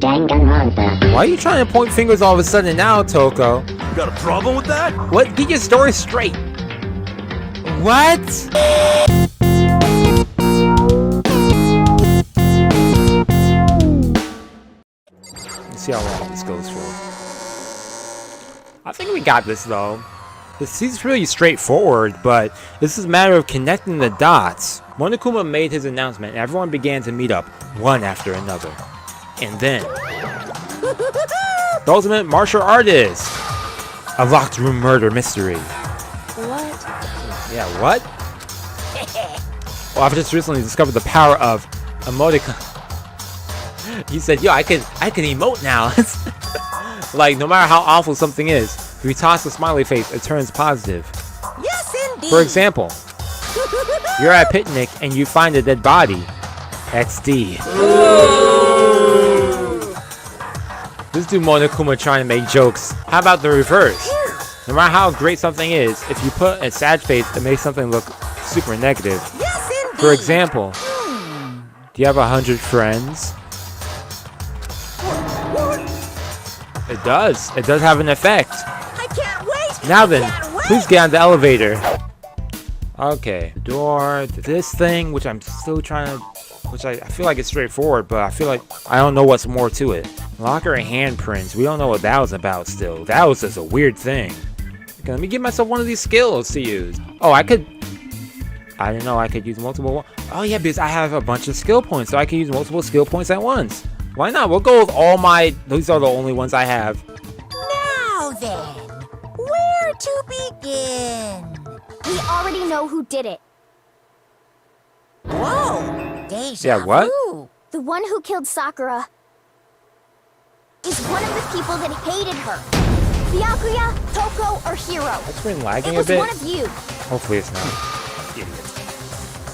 Danganronpa. Why are you trying to point fingers all of a sudden now, Toko? You got a problem with that? What? Get your story straight. What? Let's see how long this goes for. I think we got this though. This seems really straightforward, but this is a matter of connecting the dots. Monokuma made his announcement and everyone began to meet up, one after another. And then... the ultimate martial artist! A locked room murder mystery. What? Yeah, what? Well, I've just recently discovered the power of emoticon. He said, yo, I can emote now. Like, no matter how awful something is, if you toss a smiley face, it turns positive. Yes, indeed. For example, you're at a picnic and you find a dead body. XD. This dude Monokuma trying to make jokes. How about the reverse? No matter how great something is, if you put a sad face, it makes something look super negative. Yes, indeed. For example, do you have 100 friends? It does. It does have an effect. I can't wait. Now then, Can't wait. please get on the elevator. Okay, the door to this thing, which I'm still trying to, which I feel like it's straightforward, but I feel like I don't know what's more to it. Locker and handprints, we don't know what that was about still. That was just a weird thing. Okay, let me give myself one of these skills to use. Oh, I didn't know I could use multiple. Oh yeah, because I have a bunch of skill points, so I can use multiple skill points at once. Why not? We'll go with all my, these are the only ones I have. Now then, where to begin? We already know who did it. Whoa, deja Yeah, what? vu. The one who killed Sakura is one of the people that hated her. Byakuya, Toko, or Hiro. It's been lagging It a was bit. one of you. Hopefully it's not.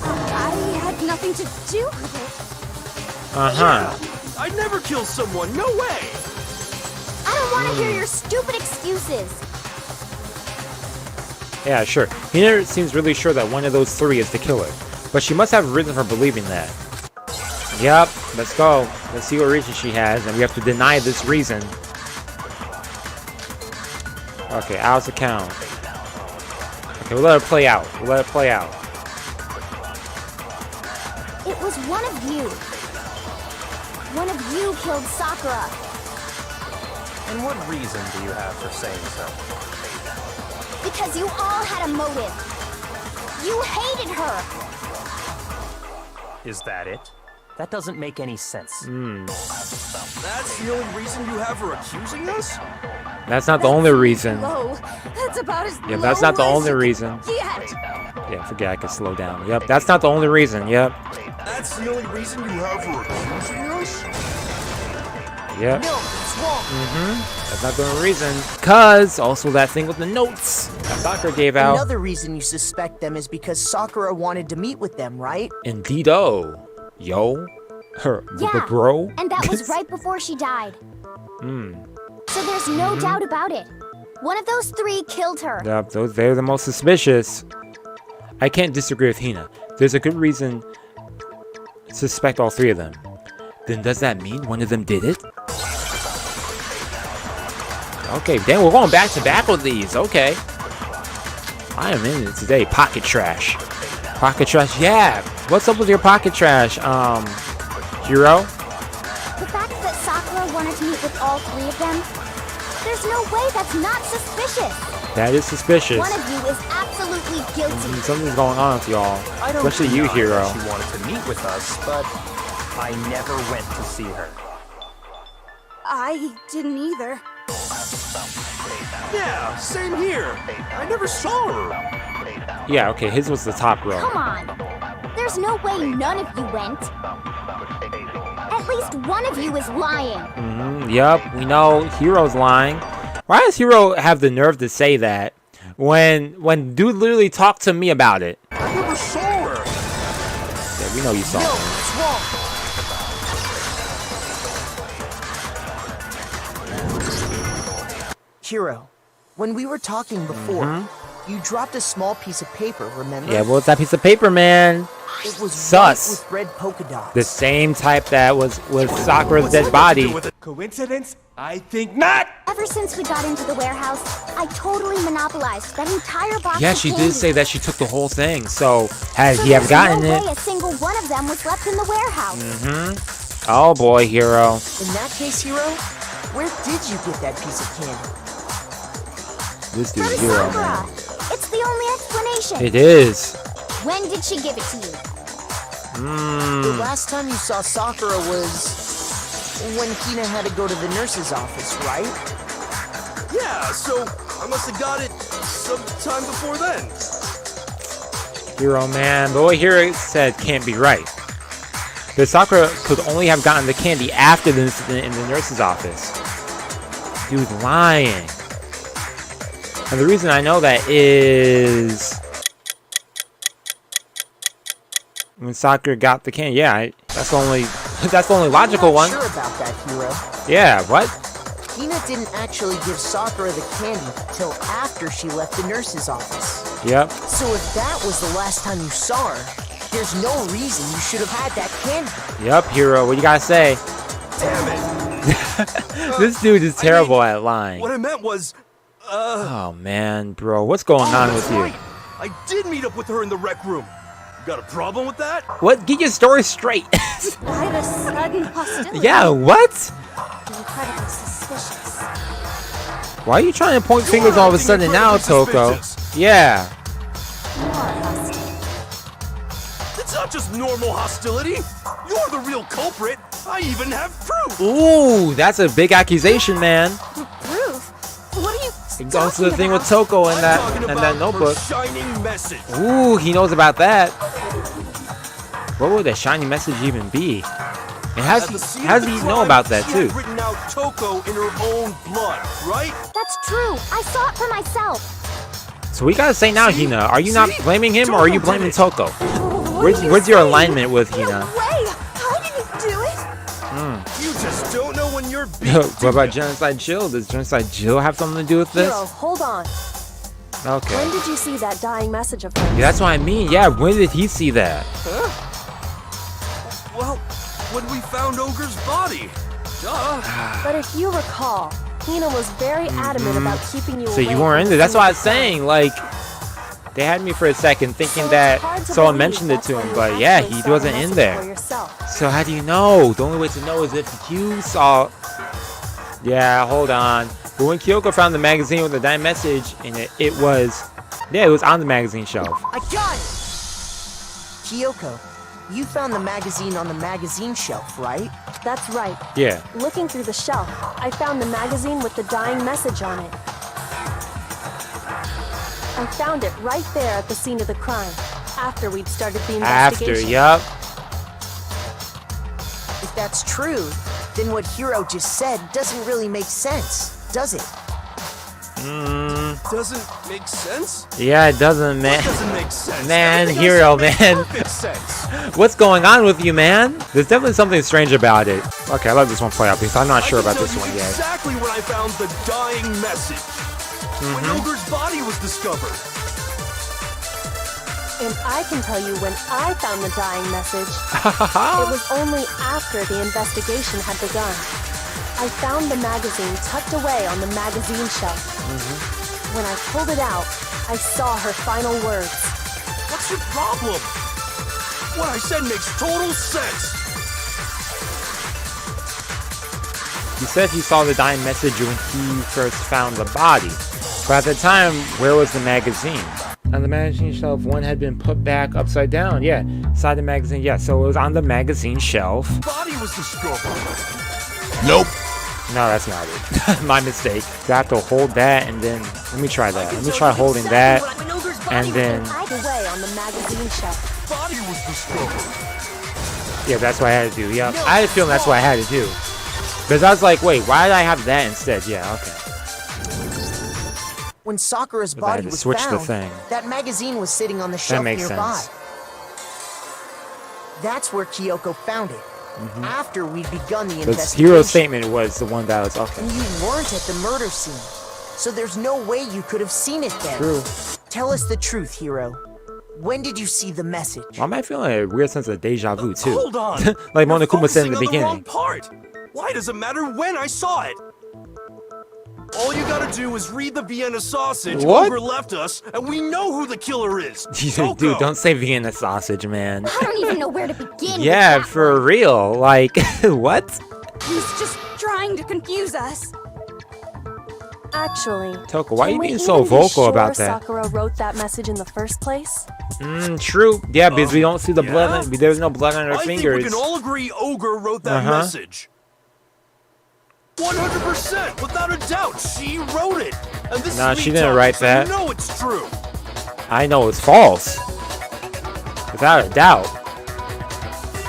I had nothing to do with it. Uh-huh. I'd never kill someone, no way! I don't want to hear your stupid excuses. Yeah, sure. Hina seems really sure that one of those three is the killer. But she must have a reason for believing that. Yep, let's go. Let's see what reason she has, and we have to deny this reason. Okay, Al's account. Okay, we'll let it play out. We'll let it play out. It was one of you. One of you killed Sakura. And what reason do you have for saying so? Because you all had a motive. You hated her. Is that it? That doesn't make any sense. That's the only reason you have for accusing us? That's not the only reason. Low. That's about as Yeah, that's not the only reason. Yet. Yeah, forget I could slow down. Yep, that's not the only reason. Yep. That's the only reason you have for accusing us? Yep. No, it's wrong. That's not the only reason. Cause also that thing with the notes that Sakura gave out. Another reason you suspect them is because Sakura wanted to meet with them, right? Indeedo. Yo. Her. Yeah. Bro. And that was right before she died. So there's no doubt about it. One of those three killed her. Yep, they're the most suspicious. I can't disagree with Hina. There's a good reason to suspect all three of them. Then does that mean one of them did it? Okay, then we're going back to back with these. Okay. I am in it today. Pocket trash. Pocket trash, yeah. What's up with your pocket trash, Hiro? The fact that Sakura wanted to meet with all three of them, there's no way that's not suspicious. That is suspicious. One of you is absolutely guilty. Something's going on with y'all. I don't Especially you, deny Hiro. that she wanted to meet with us, but I never went to see her. I didn't either. Yeah, same here. I never saw her. Yeah, okay, his was the top row. Come on. There's no way none of you went. At least one of you is lying. Yep, we know Hiro's lying. Why does Hiro have the nerve to say that when dude literally talked to me about it? I never saw her. Yeah, we know you saw No, him. it's wrong. Hiro, when we were talking before, you dropped a small piece of paper, remember? Yeah, what's that piece of paper, man? It was Sus. white with red polka dots. The same type that was with Sakura's dead body. Coincidence? I think not. Ever since we got into the warehouse, I totally monopolized that entire box Yeah, of she candy. did say that she took the whole thing. So had So he have there's gotten no it? way a single one of them was left in the warehouse. Oh boy, Hero. In that case, Hero, where did you get that piece of candy? This From dude's Hero, Sakura. man. It's the only explanation. It is. When did she give it to you? The last time you saw Sakura was when Hina had to go to the nurse's office, right? Yeah, so I must have got it sometime before then. Hero, man. But what Hero said can't be right. Because Sakura could only have gotten the candy after the incident in the nurse's office. Dude, lying. And the reason I know that is when Sakura got the candy. Yeah, that's the only logical I'm one. not sure about that, Hero. Yeah, what? Hina didn't actually give Sakura the candy till after she left the nurse's office. Yep. So if that was the last time you saw her, there's no reason you should have had that candy. Yep, Hero. What you gotta say? Damn it. This dude is terrible at lying. What I meant was, Oh man, bro, what's going on with that's you? right. I did meet up with her in the rec room. You got a problem with that? What? Get your story straight. Why the sudden hostility? Yeah, what? Incredibly suspicious. Why are you trying to point fingers all of a sudden now, Toko? Yeah. You are hostile. It's not just normal hostility. You're the real culprit. I even have proof. Ooh, that's a big accusation, man. Proof? What are you It goes to the talking thing with about? Toko and I'm talking that about notebook. her shining message. Ooh, he knows about that. What would a shiny message even be? And At the scene how of does the he know crime, about that she too? had written out Toko in her own blood, right? That's true. I saw it for myself. So we gotta say now, See? Hina, are you not See? blaming him or are you Toko did blaming it. Toko? What Where's are you your saying? alignment with No Hina? way! I didn't do it! You just don't know when you're being What about Genocide Jill? Does Genocide Jill have something to do with this? Hero, hold on. When Okay. did you see that dying message of hers? Yeah, that's what I mean. Yeah, when did he see that? Well, when we found Ogre's body. Duh. But if you recall, Hina was very adamant about keeping you So away you from weren't the into. That's scene what I of was the crime. saying. Like, they had me for a second thinking So that it's hard to someone believe mentioned it that's to when him, you but yeah, actually he saw the wasn't in message there. for yourself. So how do you know? The only way to know is if you saw. Yeah, hold on. But when Kyoko found the magazine with the dying message in it, it was on the magazine shelf. I got it! Kyoko, you found the magazine on the magazine shelf, right? That's right. Yeah. Looking through the shelf, I found the magazine with the dying message on it. I found it right there at the scene of the crime, after we'd started the After, investigation. yup. If that's true, then what Hiro just said doesn't really make sense, does it? Doesn't make sense? Yeah, it doesn't, man. Doesn't make sense. Man, Everything I Hiro, said makes man. perfect sense. What's going on with you, man? There's definitely something strange about it. Okay, I let this one play out because I'm not sure I can about this tell one you yet. exactly when I found the dying message. When Ogre's body was discovered. And I can tell you when I found the dying message. It was only after the investigation had begun. I found the magazine tucked away on the magazine shelf. When I pulled it out, I saw her final words. What's your problem? What I said makes total sense. He said he saw the dying message when he first found the body. But at the time, where was the magazine? On the magazine shelf, one had been put back upside down. Yeah, inside the magazine. Yeah, so it was on the magazine shelf. Body was discovered. Nope. No, that's not it. My mistake. So I have to hold that and then... Let me try that. Let me try holding that. And then... Tucked away on the magazine shelf. Body was discovered. Yeah, that's what I had to do. Yeah, I had a feeling that's what I had to do. Because I was like, wait, why did I have that instead? Yeah, okay. When Sakura's But I had body to was switch the found, thing. that magazine was sitting on the shelf makes nearby. sense. That's where Kyoko found it. After we'd begun the Because investigation. Hero's statement was the one that was... Okay. And you weren't at the murder scene. So there's no way you could have seen it then. True. Tell us the truth, Hiro. when did you see the message? Why am I feeling a weird sense of deja vu too? Hold on. Like You're Monokuma said in the focusing on beginning. wrong part. Why does it matter when I saw it? All you gotta do is read the Vienna sausage What? Ogre left us, and we know who the killer is. Dude, Toko. don't say Vienna sausage, man. I don't even know where to begin. Yeah, with that for one. real. Like, what? He's just trying to confuse us. Actually, Toko, why are can you we being even so be vocal sure about that? Sakura wrote that message in the first place? True. Yeah, because we don't see the Yeah? blood. There's no blood on her I fingers. think we can all agree Ogre wrote that message. 100%, without a doubt, she wrote it. And this Nah, is she me didn't talking, write so that. You know it's true. I know it's false. Without a doubt.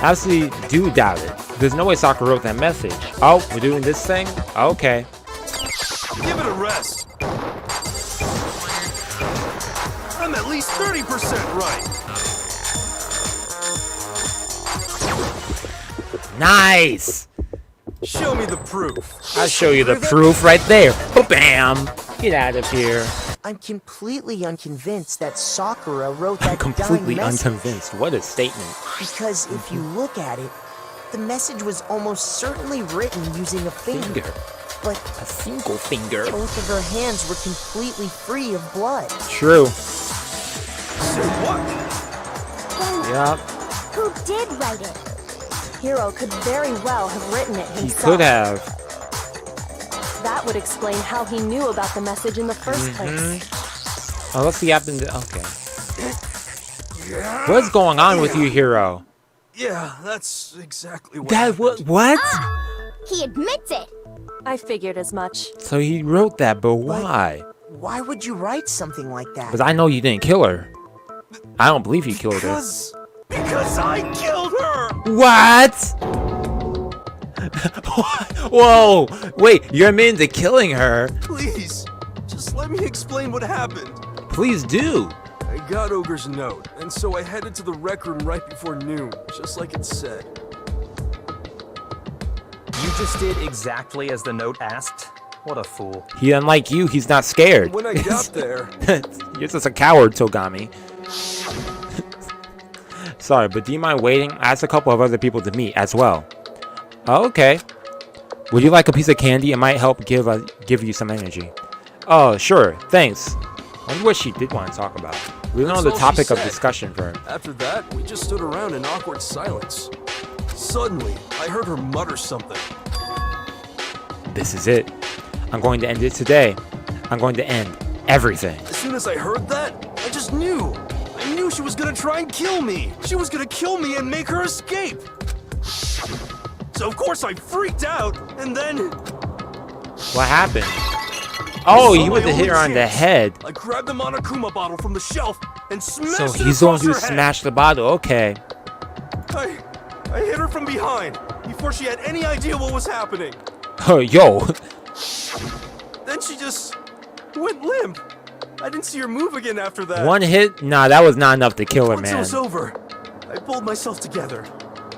Absolutely do doubt it. There's no way Sakura wrote that message. Oh, we're doing this thing? Okay. Give it a rest. I'm at least 30% right. Nice! Show me the proof. I'll show you the proof right there. Bam! Get out of here. I'm completely unconvinced that Sakura wrote that Completely dying message. unconvinced. What a statement. Because if you look at it, the message was almost certainly written using a finger. But A single finger. both of her hands were completely free of blood. True. Say what? Yeah, Who did write it? Hiro could very well have written it he himself. could have. That would explain how he knew about the message in the first place. Oh, let's see what happened. Okay. What's going on with you, Hiro? Yeah, that's exactly what That what? happened. What? He admits it. I figured as much. So he wrote that, but why? Why would you write something like that? Because I know you didn't kill her. I don't believe you killed her. Because I killed her! What? Whoa! Wait, you're admitting to killing her? Please, just let me explain what happened. Please do. I got Ogre's note, and so I headed to the rec room right before noon, just like it said. You just did exactly as the note asked? What a fool. He, unlike you, he's not scared. When I got there, You're just a coward, Togami. Sorry, but do you mind waiting? I asked a couple of other people to meet as well. Oh, okay. Would you like a piece of candy? It might help give you some energy. Oh, sure. Thanks. I wonder what she did want to talk about. We don't know That's the all she topic of said. discussion for her. after that, we just stood around in awkward silence. Suddenly, I heard her mutter something. This is it. I'm going to end it today. I'm going to end everything. As soon as I heard that, I just knew. I knew she was gonna try and kill me. She was gonna kill me and make her escape. So of course I freaked out, and then What happened? Oh, saw you my went to hit her only on the chance. head. I grabbed the Monokuma bottle from the shelf and smashed So it he's the one across who her head. smashed the bottle. Okay. I hit her from behind before she had any idea what was happening. Oh, yo. Then she just went limp. I didn't see her move again after that. One hit? Nah, that was not enough to kill her, Once it man. was over, I pulled myself together.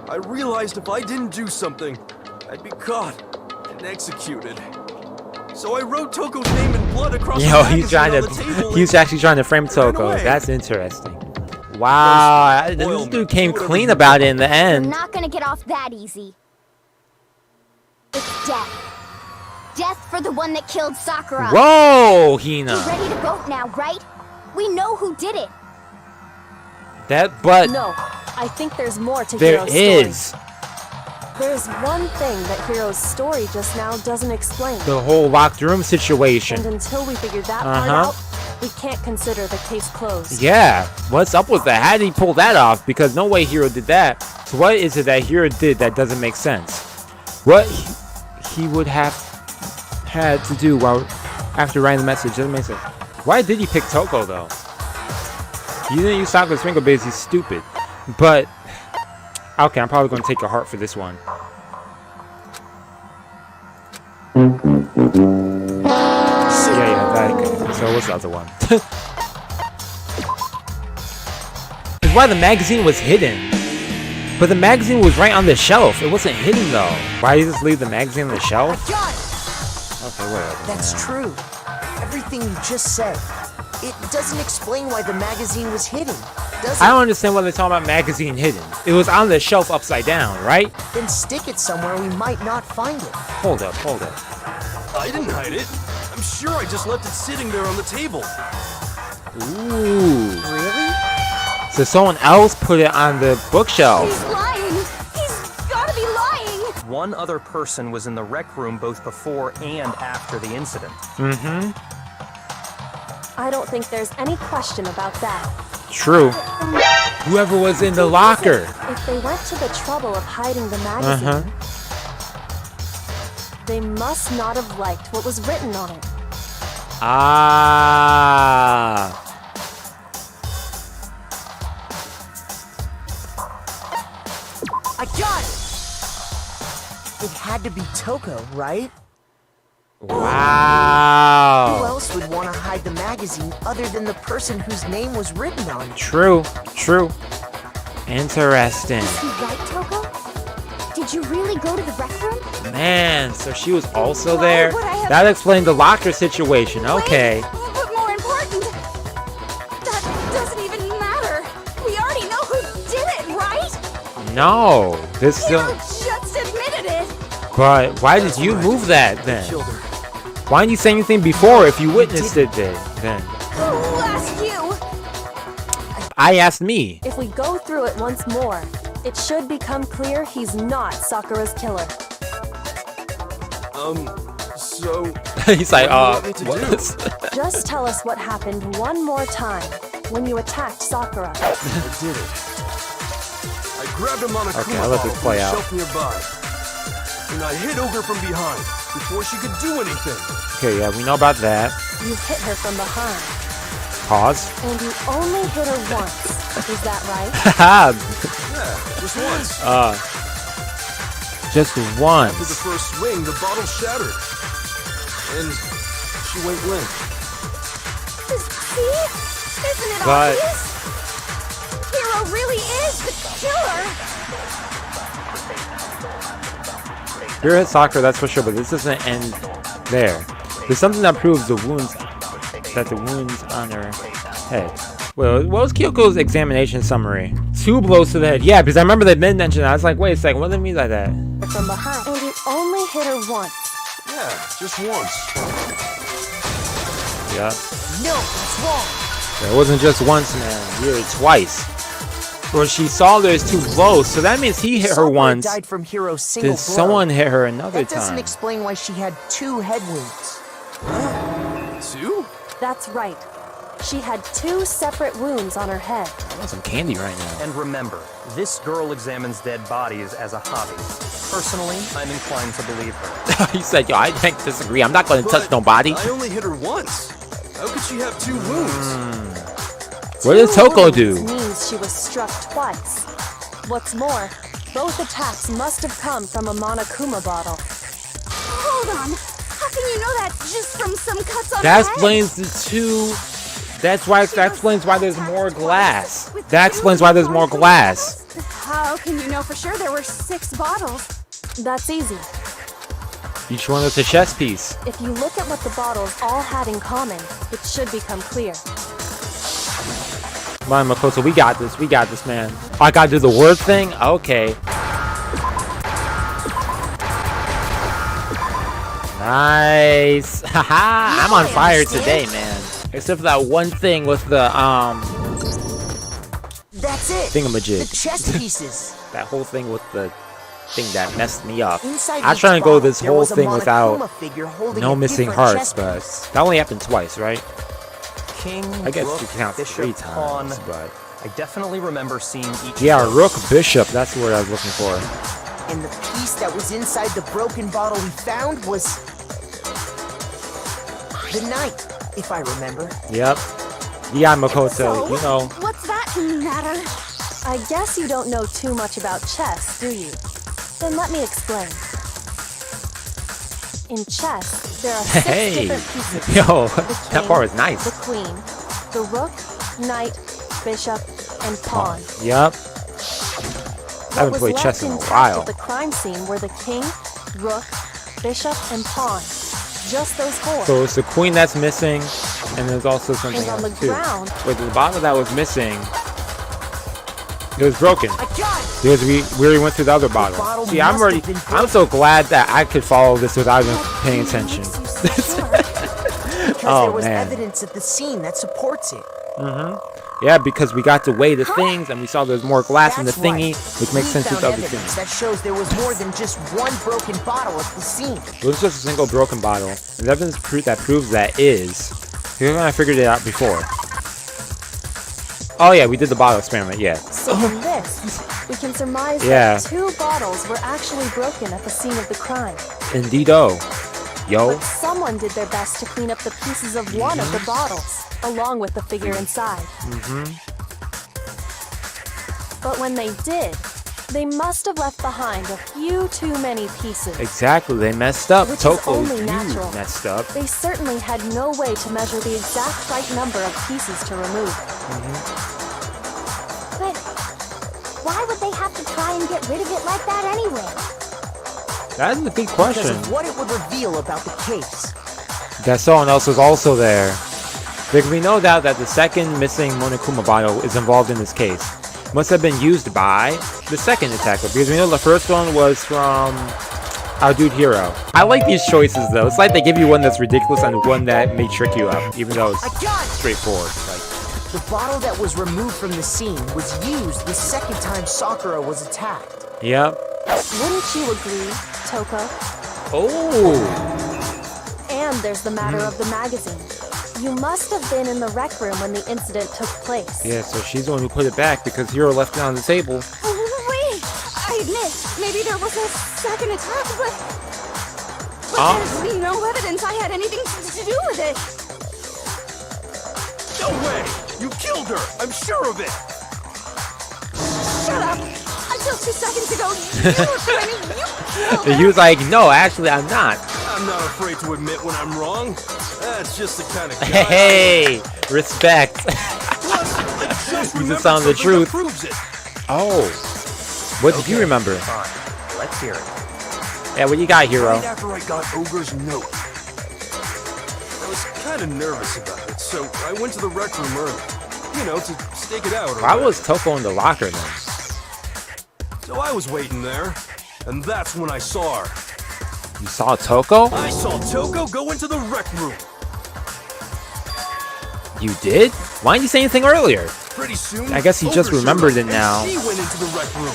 I realized if I didn't do something, I'd be caught and executed. So I wrote Toko's name in blood across the Yo, magazine he's trying on to. the table He's and actually trying to frame ran Toko. away. That's interesting. Wow, Spoil this me. dude came Do whatever clean you about it in the You're end. not gonna get off that easy. It's death. Death for the one that killed Sakura. Whoa, You're Hina. ready to vote now, right? We know who did it. But No, I think there's more to there Hiro's story. is There's one thing that Hiro's story just now doesn't explain. the whole locked room And situation. until we figure that part out, we can't consider the case closed. Yeah, what's up with that? How did he pull that off? Because no way Hiro did that. So what is it that Hiro did that doesn't make sense? What he would have had to do while after writing the message doesn't make sense. Why did he pick Toko though? He didn't use Sakura's finger because he's stupid. But okay, I'm probably gonna take a heart for this one. Yeah, that okay. So what's the other one? It's why the magazine was hidden. But the magazine was right on the shelf. It wasn't hidden though. Why did you just leave the magazine on the shelf? Got it! Okay, whatever. That's man. true. Everything you just said. It doesn't explain why the magazine was hidden. does I it? don't understand why they're talking about magazine hidden. It was on the shelf upside down, right? Then stick it somewhere we might not find it. Hold up, hold up. I didn't hide it. I'm sure I just left it sitting there on the table. Ooh. Really? So someone else put it on the bookshelf. He's lying. He's gotta be lying. One other person was in the rec room both before and after the incident. Mm-hmm. I don't think there's any question about that. True. Whoever was in the locker. If they went to the trouble of hiding the magazine, they must not have liked what was written on it. Ah. I got it! It had to be Toko, right? Who Wow. else would want to hide the magazine other than the person whose name was written on it? True. True. Interesting. Is he right, Toko? Did you really go to the rec room? Man, so she was also Why there? would I have- That explained the locker situation. Okay. Wait, but more important, that doesn't even matter. We already know who did it, right? No. This You still. just admitted it. But why did you move that then? Killed her. Why didn't you say anything before if you witnessed it then? Who asked you? I asked me. If we go through it once more, it should become clear he's not Sakura's killer. So He's like, What do you want me to what? Just tell us what happened one more time when you attacked Sakura. I did it. I grabbed a Monokuma Okay, I'll let this bottle play from out. the shelf nearby, and I hit Ogre from behind before she could do anything. Okay, yeah, we know about that. You hit her from behind, Pause. and you only hit her once. Is that right? Haha. Yeah, just once. Just After the once. first swing, the bottle shattered, and she went limp. See? Isn't it But- obvious? Hero really is the killer. You're hit Sakura, that's for sure, but this doesn't end there. There's something that proves the wounds on her head. Well, what was Kyoko's examination summary? 2 blows to the head. Yeah, because I remember they mentioned that. I was like, wait a second, what do they mean by that? From behind, and you only hit her once. Yeah, just once. Yeah. No, that's wrong. It wasn't just once, man. You hit her twice. Well, she saw there's 2 blows, so that means he hit her Sakura once. died from Hiro's single Did blow. someone hit her another That doesn't time? explain why she had 2 head wounds. 2? That's right. She had 2 separate wounds on her head. I want some candy right now. And remember, this girl examines dead bodies as a hobby. Personally, I'm inclined to believe her. He said, yo, I can't disagree. I'm not going to touch But nobody. I only hit her once. How could she have 2 wounds? What did 2 Toko wounds do? means she was struck twice. What's more, both attacks must have come from a Monokuma bottle. Hold on. How can you know that just from some cuts on That her head? explains the 2. That explains why there's more glass. That explains why there's more glass. How can you know for sure there were 6 bottles? That's easy. Each one was a chess piece. If you look at what the bottles all had in common, it should become clear. Come on, Makoto, we got this. We got this, man. Oh, I gotta do the word thing? Okay. Nice. Haha, I'm on fire today, man. Except for that one thing with the, That's it. thingamajig. The chess pieces. That whole thing with the thing that messed me up. Inside I was each trying to go bottle, this there whole was a thing Monokuma without figure holding no a missing different hearts, chess but piece. that only happened twice, right? King, I guess rook, you can count bishop, 3 pawn. times, but... I definitely remember seeing each Yeah, of those. rook, bishop, that's the word I was looking for. And the piece that was inside the broken bottle we found was the knight, if I remember. Yep. Yeah, Makoto, So, you know. what's that matter? I guess you don't know too much about chess, do you? Then let me explain. In chess, there are 6 Hey! different pieces. Yo, The that king, part was nice. The queen, the rook, knight, bishop, and pawn. Yep. I What haven't was played left chess in a intact while. at the crime scene were the king, rook, bishop, and pawn. Just those 4. So it's the queen that's missing, and there's also something And on else the too. ground- Wait, the bottle that was missing It was broken. I got it! Because we already went through the other bottle. bottle See, must have been I'm so glad that I could follow this without even paying attention. Because Oh, there was man. evidence at the scene that supports it. Yeah, because we got to weigh the things and we saw there's more glass in the That's thingy, right. which makes We sense with found other evidence things. that shows there was more than just one broken bottle at the scene. It was just a single broken bottle. And evidence that proves that is. Here's when I figured it out before. Oh yeah, we did the bottle experiment, yeah. So from this, we can surmise Yeah. that 2 bottles were actually broken at the scene of the crime. Indeedo. Yo. But someone did their best to clean up the pieces of one of the bottles, along with the figure inside. But when they did, they must have left behind a few too many pieces. Exactly, they messed up. Which is Toko, only you natural. messed up. They certainly had no way to measure the exact right number of pieces to remove. But why would they have to try and get rid of it like that anyway? That's a big Because question. of what it would reveal about the case. That someone else was also there. There can be no doubt that the second missing Monokuma bottle is involved in this case. Must have been used by the second attacker, because we know the first one was from our dude Hero. I like these choices though. It's like they give you one that's ridiculous and one that may trick you up, even though I it's got it! straightforward. Like, The bottle that was removed from the scene was used the second time Sakura was attacked. yep. Wouldn't you agree, Toko? Oh. And there's the matter of the magazine. You must have been in the rec room when the incident took place. Yeah, so she's the one who put it back because Hero left it on the table. Wait, I admit, maybe there was a second attack, but there's no evidence I had anything to do with it. No way! You killed her! I'm sure of it! Shut up! Until 2 seconds ago, you were claiming you killed her. And he was like, no, actually, I'm not. I'm not afraid to admit when I'm wrong. That's just the kind of guy. Hey, respect. Plus, I just You just remembered found the something that truth. proves it. Oh. What did you remember? Fine. Let's hear it. Yeah, what you got, Hero? Right after I got Ogre's note. I was kind of nervous about it, so I went to the rec room early. You know, to stake it out. or Why whatever. was Toko in the locker then? So I was waiting there, and that's when I saw her. You saw Toko? I saw Toko go into the rec room. You did? Why didn't you say anything earlier? Pretty soon, I guess he just Ogre showed remembered up, it now. And she went into the rec room.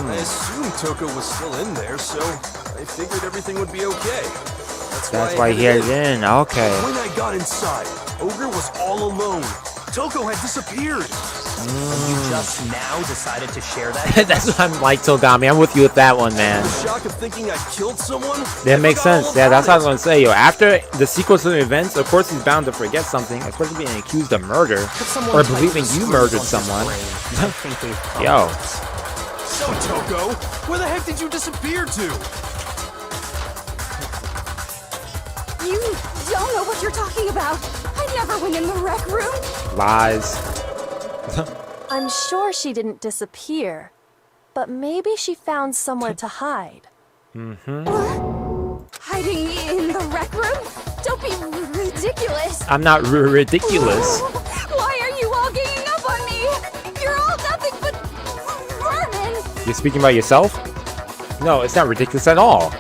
I assumed Toko was still in there, so I figured everything would be okay. That's why he had it in. Okay. When I got inside, Ogre was all alone. Toko had disappeared. You just now decided to share that? That's what I'm like, Togami. I'm with you with that one, man. The shock of thinking I killed someone? That makes I forgot sense. all Yeah, that's what I about was gonna say, yo. After the sequence of events, of course he's bound to forget something, especially being accused of murder or believing you murdered someone. I think we've come Yo. it. So, Toko, where the heck did you disappear to? You don't know what you're talking about. I never went in the rec room. Lies. I'm sure she didn't disappear, but maybe she found somewhere to hide. Hiding in the rec room? Don't be ridiculous. I'm not ridiculous. Why are you all ganging up on me? You're all nothing but vermin. You're speaking about yourself? No, it's not ridiculous at all.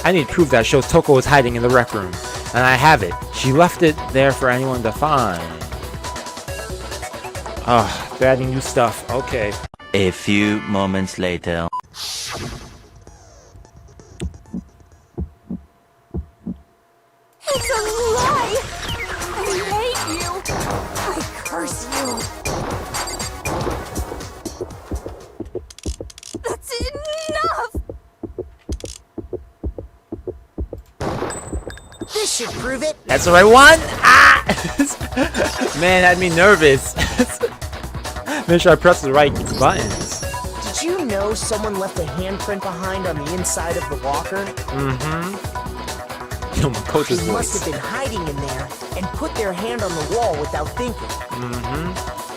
I need proof that shows Toko was hiding in the rec room. And I have it. She left it there for anyone to find. Ugh, they're adding new stuff. Okay. A few moments later. It's a lie. I hate you. I curse you. That's enough. This should prove it. That's the right one? Ah! Man, had me nervous. Make sure I press the right buttons. Did you know someone left a handprint behind on the inside of the locker? Yo, Makoto's They must voice. have been hiding in there and put their hand on the wall without thinking.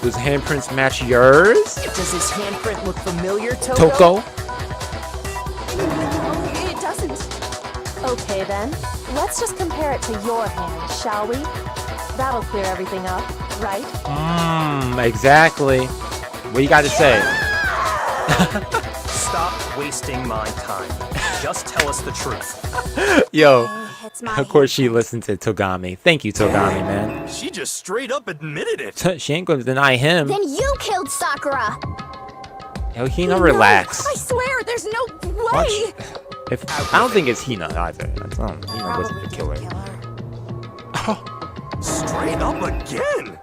Does handprints match yours? Does this handprint look familiar, Toko? Toko? No, it doesn't. Okay then, let's just compare it to your hand, shall we? That'll clear everything up, right? Exactly. What you got to say? Stop wasting my time. Just tell us the truth. Yo, It's my of course she listened to Togami. Thank you, Togami, man. She just straight up admitted it. She ain't gonna deny him. Then you killed Sakura. Yo, Hina, relax. I swear, there's no Watch. way. I don't think it's Hina either. Hina wasn't the killer. Straight up again.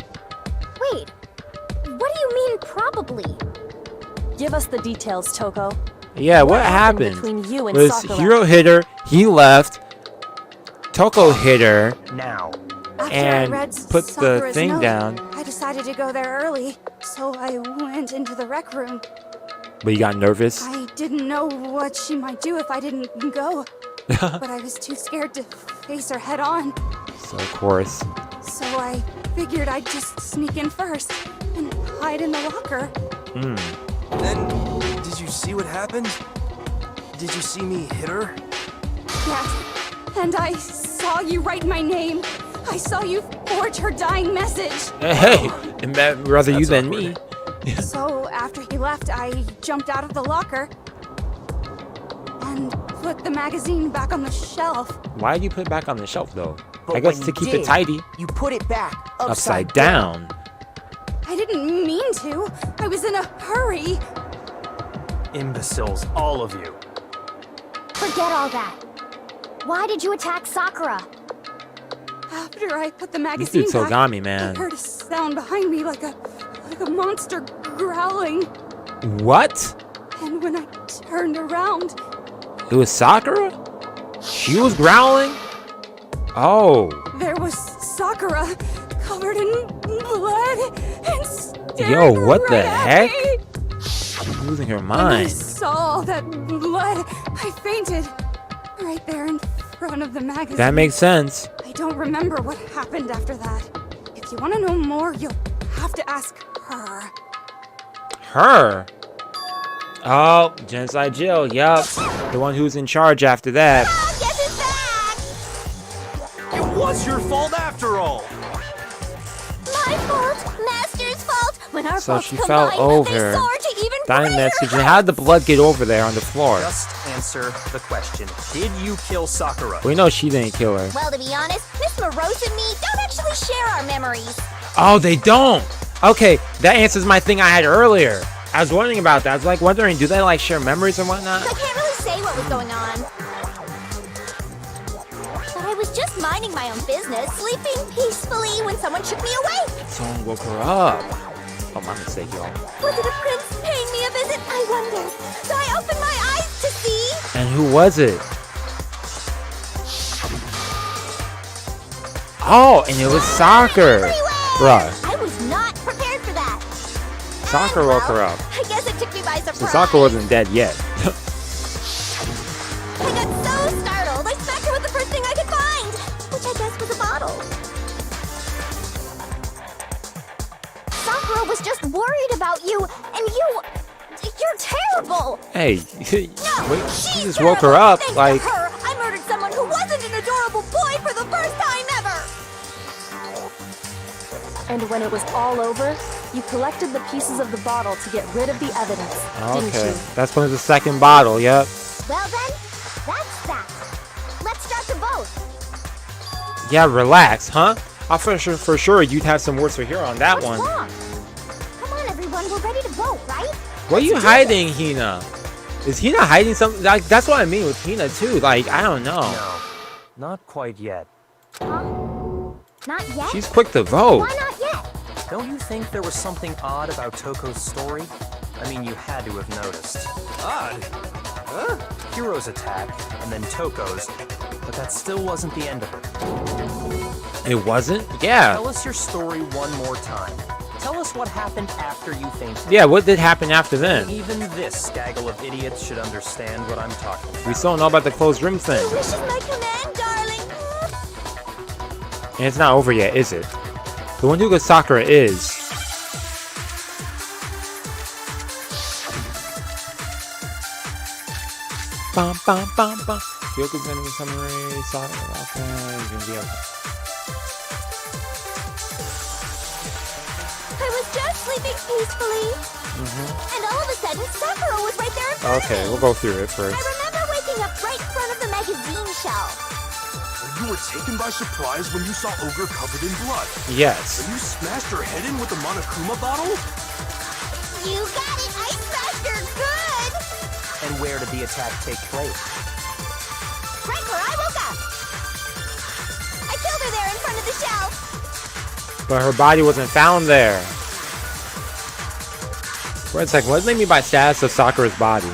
Wait, what do you mean probably? Give us the details, Toko. Yeah, what happened? Between you and Was Sakura? Hiro hit her, he left, Toko hit her, Now. After and I read put the Sakura's thing note, down. I decided to go there early, so I went into the rec room. But you got nervous? I didn't know what she might do if I didn't go, but I was too scared to face her head on. So of course. So I figured I'd just sneak in first and hide in the locker. Then, did you see what happened? Did you see me hit her? Yes, and I saw you write my name. I saw you forge her dying message. Hey, and rather you That's than awkward. me. So after he left, I jumped out of the locker and put the magazine back on the shelf. Why did you put it back on the shelf though? But I guess when to you keep did, it tidy. You put it back Upside down. I didn't mean to. I was in a hurry. Imbeciles, all of you. Forget all that. Why did you attack Sakura? After I put the This magazine dude's back, Togami, I man. heard a sound behind me like a monster growling. What? And when I turned around, It was Sakura? She was growling? Oh. there was Sakura covered in blood and staring Yo, what the right at heck? me. She's losing her When I mind. saw all that blood, I fainted right there in front of the magazine. That makes sense. I don't remember what happened after that. If you want to know more, you'll have to ask her. Her? Oh, Genocide Jill, yup. The one who's in charge after that. Oh, get it back! It was your fault after all. My fault, Master's fault. When our So faults she fell combine, over. they soar to even Dying greater message. And how did the blood get over there on the floor? Just answer the question. Did you kill Sakura? We know she didn't kill her. Well, to be honest, Miss Morose and me don't actually share our memories. Oh, they don't. Okay, that answers my thing I had earlier. I was wondering about that. I was like wondering, do they like share memories and whatnot? I can't really say what was going on. But I was just minding my own business, sleeping peacefully when someone shook me awake. Someone woke her up. Oh, my mistake, y'all. Was it a prince paying me a visit? I wondered. So I opened my eyes to see. And who was it? Oh, and it was Soccer. Bruh, I was not prepared for that. Soccer And, woke well, her up. I guess it took me by surprise. So Soccer wasn't dead yet. I got so startled, I smacked her with the first thing I could find, which I guess was a bottle. Sakura was just worried about you, and you're terrible. Hey, No, wait, she's you just woke her terrible. up. Thanks Like, to her, I murdered someone who wasn't an adorable boy for the first time ever. And when it was all over, you collected the pieces of the bottle to get rid of the evidence, didn't okay, you? that's one of the second bottle. Yep. Well then, that's that. Let's start the vote. Yeah, relax, huh? I for sure you'd have some words for Hero on that What's one. wrong? Come on, everyone, we're ready to vote, right? What are you hiding, Hina? Is Hina hiding something? Like, that's what I mean with Hina too. Like, I don't know. No, not quite yet. Huh? Not yet? She's quick to vote. Why not yet? Don't you think there was something odd about Toko's story? I mean, you had to have noticed. Odd. Huh? Hiro's attack, and then Toko's, but that still wasn't the end of it. It wasn't? Yeah. Tell us your story one more time. Tell us what happened after you fainted. Yeah, what did happen after then? Even this gaggle of idiots should understand what I'm talking about. We still don't know about the closed room thing. Your wish is my command, darling. And it's not over yet, is it? The one who got Sakura is. Bum, bum, bum, bum. Byacock's enemy summary, Sakura, I was just sleeping peacefully. And all of a sudden, Sakura was right there in front of Okay, me. we'll go through it first. I remember waking up right in front of the magazine shelf. You were taken by surprise when you saw Ogre covered in blood. Yes. And you smashed her head in with the Monokuma bottle? You got it! I smashed her good! And where did the attack take place? Right where I woke up! I killed her there in front of the shelf! But her body wasn't found there. Wait a second, what do they mean by status of Sakura's body?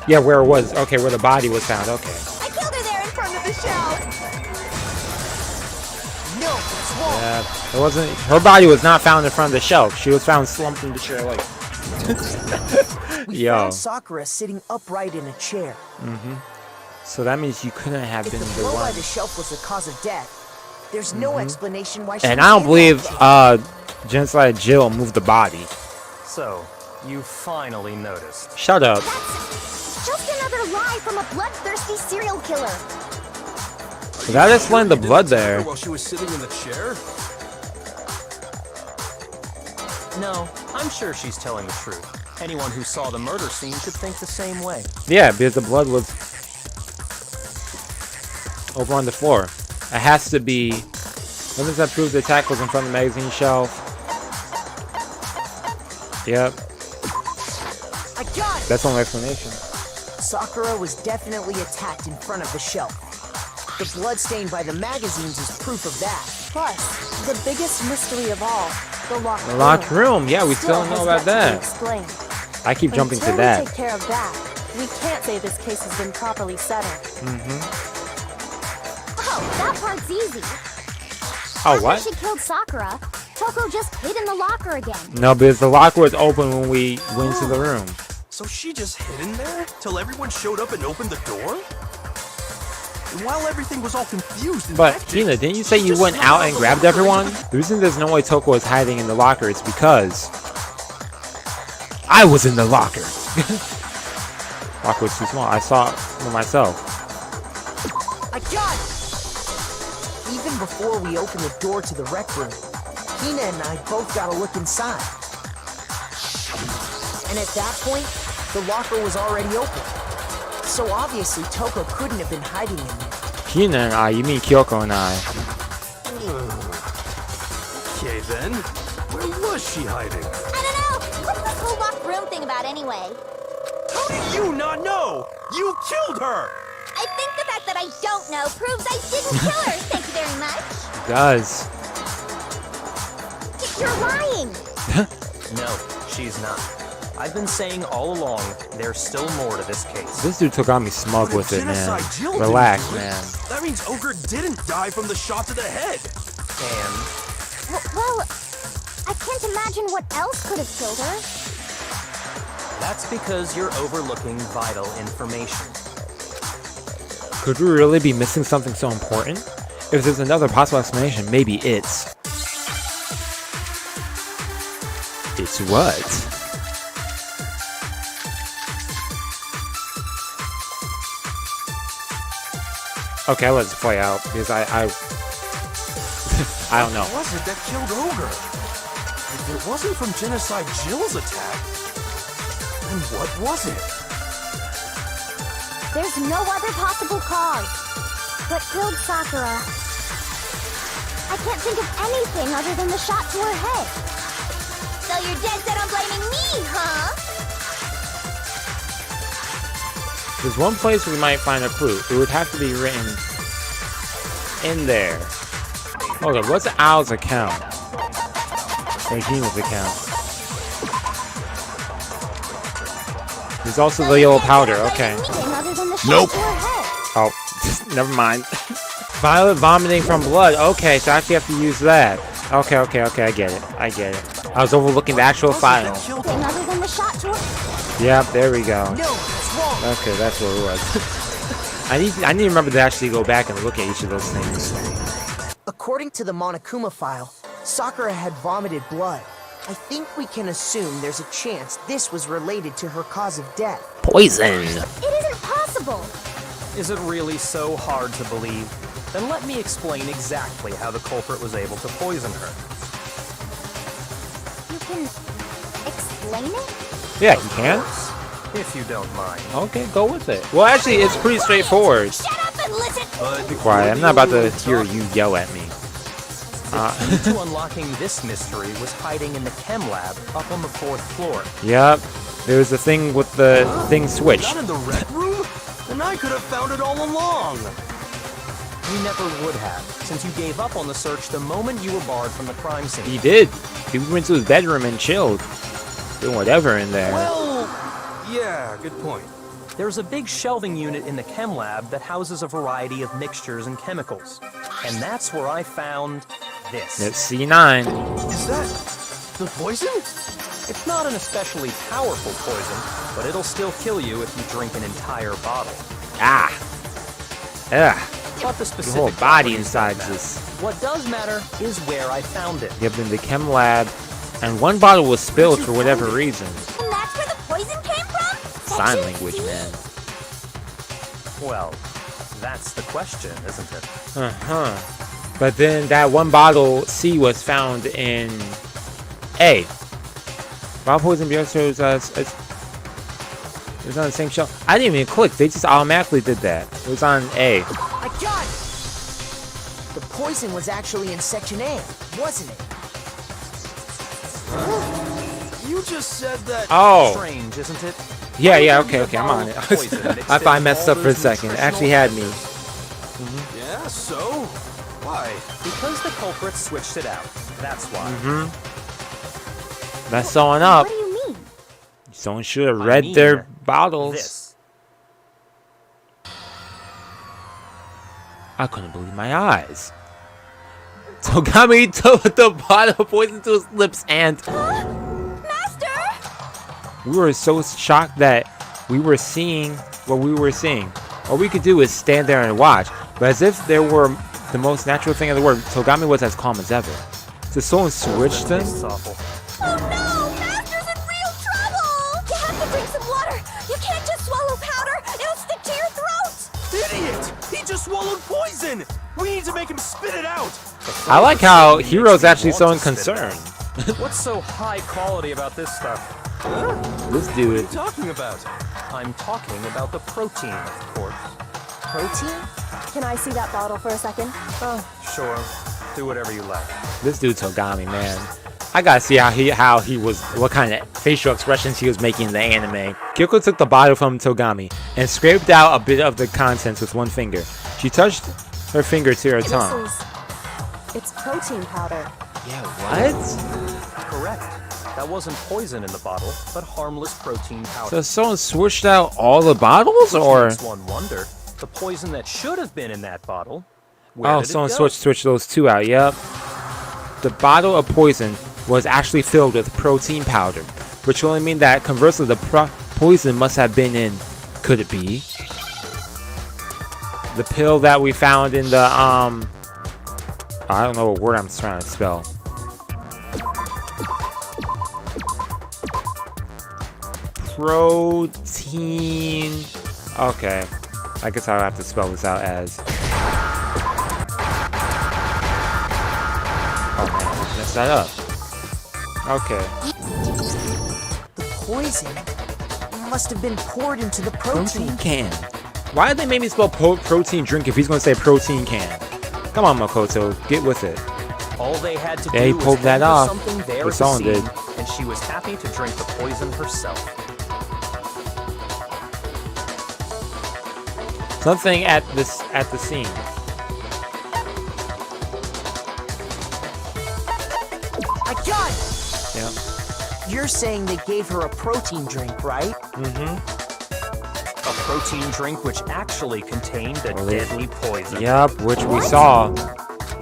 Yeah, where it was. Okay, where the body was found. Okay. I killed her there in front of the shelf! No, what's wrong? Yeah, it wasn't. Her body was not found in front of the shelf. She was found slumped in the chair, like. We found Sakura sitting upright in a chair. So that means you couldn't have If been the the blow by one. the shelf was the cause of death, there's no explanation why she And was I don't in believe that chair. Genocide Jill moved the body. So, you finally noticed. Shut up. That's just another lie from a bloodthirsty serial killer. That explained the blood there. While she was sitting in the chair? No, I'm sure she's telling the truth. Anyone who saw the murder scene should think the same way. Yeah, because the blood was over on the floor. It has to be. Evidence that proves the attack was in front of the magazine shelf. Yep, I got it! that's the only explanation. Sakura was definitely attacked in front of the shelf. The blood stained by the magazines is proof of that. Plus, the biggest mystery of all, the locked The locked room. Yeah, we still don't know about has yet to be that. explained. I keep jumping to Until we that. take care of that, we can't say this case has been properly settled. Oh, that part's easy. Oh, After what? she killed Sakura, Toko just hid in the locker again. No, because the locker was open when we went to the room. So she just hid in there till everyone showed up and opened the door? And while everything was all confused and But, hectic, Tina, didn't you say she you just went snuck out of and the grabbed locker everyone? into The reason there's no way Toko was hiding in the locker is because I was in the locker. Locker was too small. I saw it for myself. I got it! Even before we opened the door to the rec room, Hina and I both got a look inside. And at that point, the locker was already open. So obviously Toko couldn't have been hiding in there. Hina and I, you mean Kyoko and I. Okay then, where was she hiding? I don't know. What's this whole locked room thing about anyway? How do you not know? You killed her! I think the fact that I don't know proves I didn't kill her. Thank you very much. It does. You're lying. No, she's not. I've been saying all along, there's still more to this case. This dude took on me smug But with if it, man. Genocide Jill didn't Relax, do it, man. That means Ogre didn't die from the shot to the head. And Well, I can't imagine what else could have killed her. that's because you're overlooking vital information. Could we really be missing something so important? If there's another possible explanation, maybe it's... It's what? Okay, let's play out, because I don't know. What was it that killed Ogre? If it wasn't from Genocide Jill's attack, then what was it? There's no other possible cause. What killed Sakura? I can't think of anything other than the shot to her head. So you're dead set on blaming me, huh? There's one place we might find a clue. It would have to be written in there. Hold on, what's Al's account? Or Gina's account? There's also the yellow powder, okay. Nope. Oh, never mind. Violet vomiting from blood. Okay, so I actually have to use that. Okay, I get it. I was overlooking the actual file. Other than the shot to her. Yep, there we go. No, it's wrong. Okay, that's what it was. I need to remember to actually go back and look at each of those things. According to the Monokuma file, Sakura had vomited blood. I think we can assume there's a chance this was related to her cause of death. Poison! It isn't possible. Is it really so hard to believe? Then let me explain exactly how the culprit was able to poison her. You can explain it? Yeah, you can. If you don't mind. Okay, go with it. Well, actually, it's pretty straightforward. Shut up and listen! Be quiet. I'm not about to hear you yell at me. The key to unlocking this mystery was hiding in the chem lab up on the 4th floor. Yep. There's a thing with the thing switched. Not in the red room? And I could have found it all along. You never would have, since you gave up on the search the moment you were barred from the crime scene. He did. He went to his bedroom and chilled. Doing whatever in there. Well, yeah, good point. There's a big shelving unit in the chem lab that houses a variety of mixtures and chemicals. And that's where I found this. It's C9. Is that the poison? It's not an especially powerful poison, but it'll still kill you if you drink an entire bottle. Ah. Ugh. But the Your specific whole body properties inside don't matter. this. What does matter is where I found it. Yep, in the chem lab. And one bottle was spilled for whatever reason. And that's where the poison came from? Sign Section language, C? man. Well, that's the question, isn't it? Uh-huh. But then that one bottle C was found in A. Bottle poison shows us it was on the same shelf. I didn't even click. They just automatically did that. It was on A. I got it! The poison was actually in Section A, wasn't it? You just said that. Oh. Strange, isn't it? Yeah, okay, I'm on it. I thought I messed up for a second. It actually had me. Yeah, so? Why? Because the culprit switched it out. That's why. Messed someone up. What do you mean? Someone should have I read mean their bottles. This. I couldn't believe my eyes. Togami took the bottle of poison to his lips and... Master! We were so shocked that we were seeing what we were seeing. All we could do is stand there and watch. But as if there were the most natural thing in the world, Togami was as calm as ever. So someone switched him? This is awful. Oh no! Master's in real trouble! You have to drink some water! You can't just swallow powder! It'll stick to your throat! Idiot! He just swallowed poison! We need to make him spit it out! I like how Hero's actually so unconcerned. What's so high quality about this stuff? This dude. What are you talking about? I'm talking about the protein, of course. Protein? Can I see that bottle for a second? Sure. Do whatever you like. This dude Togami, man. I gotta see how he was, what kind of facial expressions he was making in the anime. Kyoko took the bottle from Togami and scraped out a bit of the contents with one finger. She touched her finger to her tongue. It's protein powder. Yeah, what? Correct. That wasn't poison in the bottle, but harmless protein powder. So someone switched out all the bottles, or? Makes one wonder, the poison that should have been in that bottle, where Oh, did it someone go? switched those two out, yep. The bottle of poison was actually filled with protein powder, which will only mean that conversely the poison must have been in, could it be? The pill that we found in the, I don't know what word I'm trying to spell. Protein. Okay. I guess I'll have to spell this out as. Oh man, I messed that up. Okay. The poison must have been poured into the protein. Can. Why did they make me spell protein drink if he's going to say protein can? Come on, Makoto, get with it. All they had to Yeah, he do was pulled that hand her off. something there Or at the someone scene, did. and she was happy to drink the poison herself. Something at the scene. I got it! Yeah. You're saying they gave her a protein drink, right? A protein drink which actually contained a deadly poison. Yep, which we saw.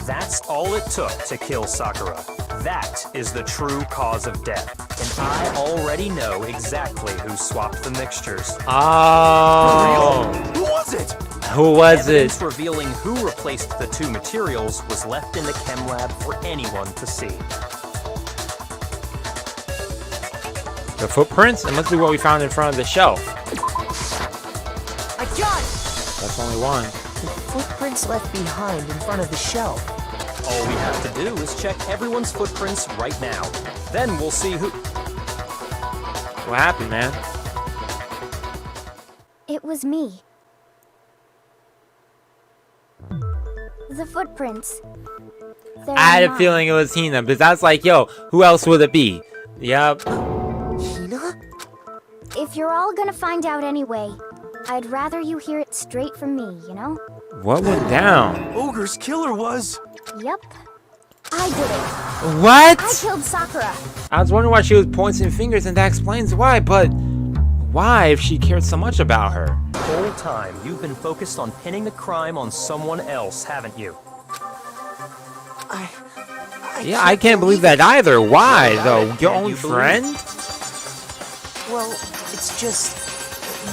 That's all it took to kill Sakura. That is the true cause of death. And I already know exactly who swapped the mixtures. Oh. Who was it? Who was it? Evidence revealing who replaced the two materials was left in the chem lab for anyone to see. The footprints? It must be what we found in front of the shelf. I got it! That's only one. The footprints left behind in front of the shelf. All we have to do is check everyone's footprints right now. Then we'll see who... What happened, man? It was me. The footprints. I had a feeling it was Hina, but that's like, yo, who else would it be? Yep. Hina? If you're all gonna find out anyway, I'd rather you hear it straight from me, you know? What went down? Ogre's killer was... Yep. I did it. What? I killed Sakura. I was wondering why she was pointing fingers, and that explains why, but why if she cared so much about her? The whole time, you've been focused on pinning the crime on someone else, haven't you? Yeah, I can't believe that either. Why, though? Your own you friend? Well, it's just...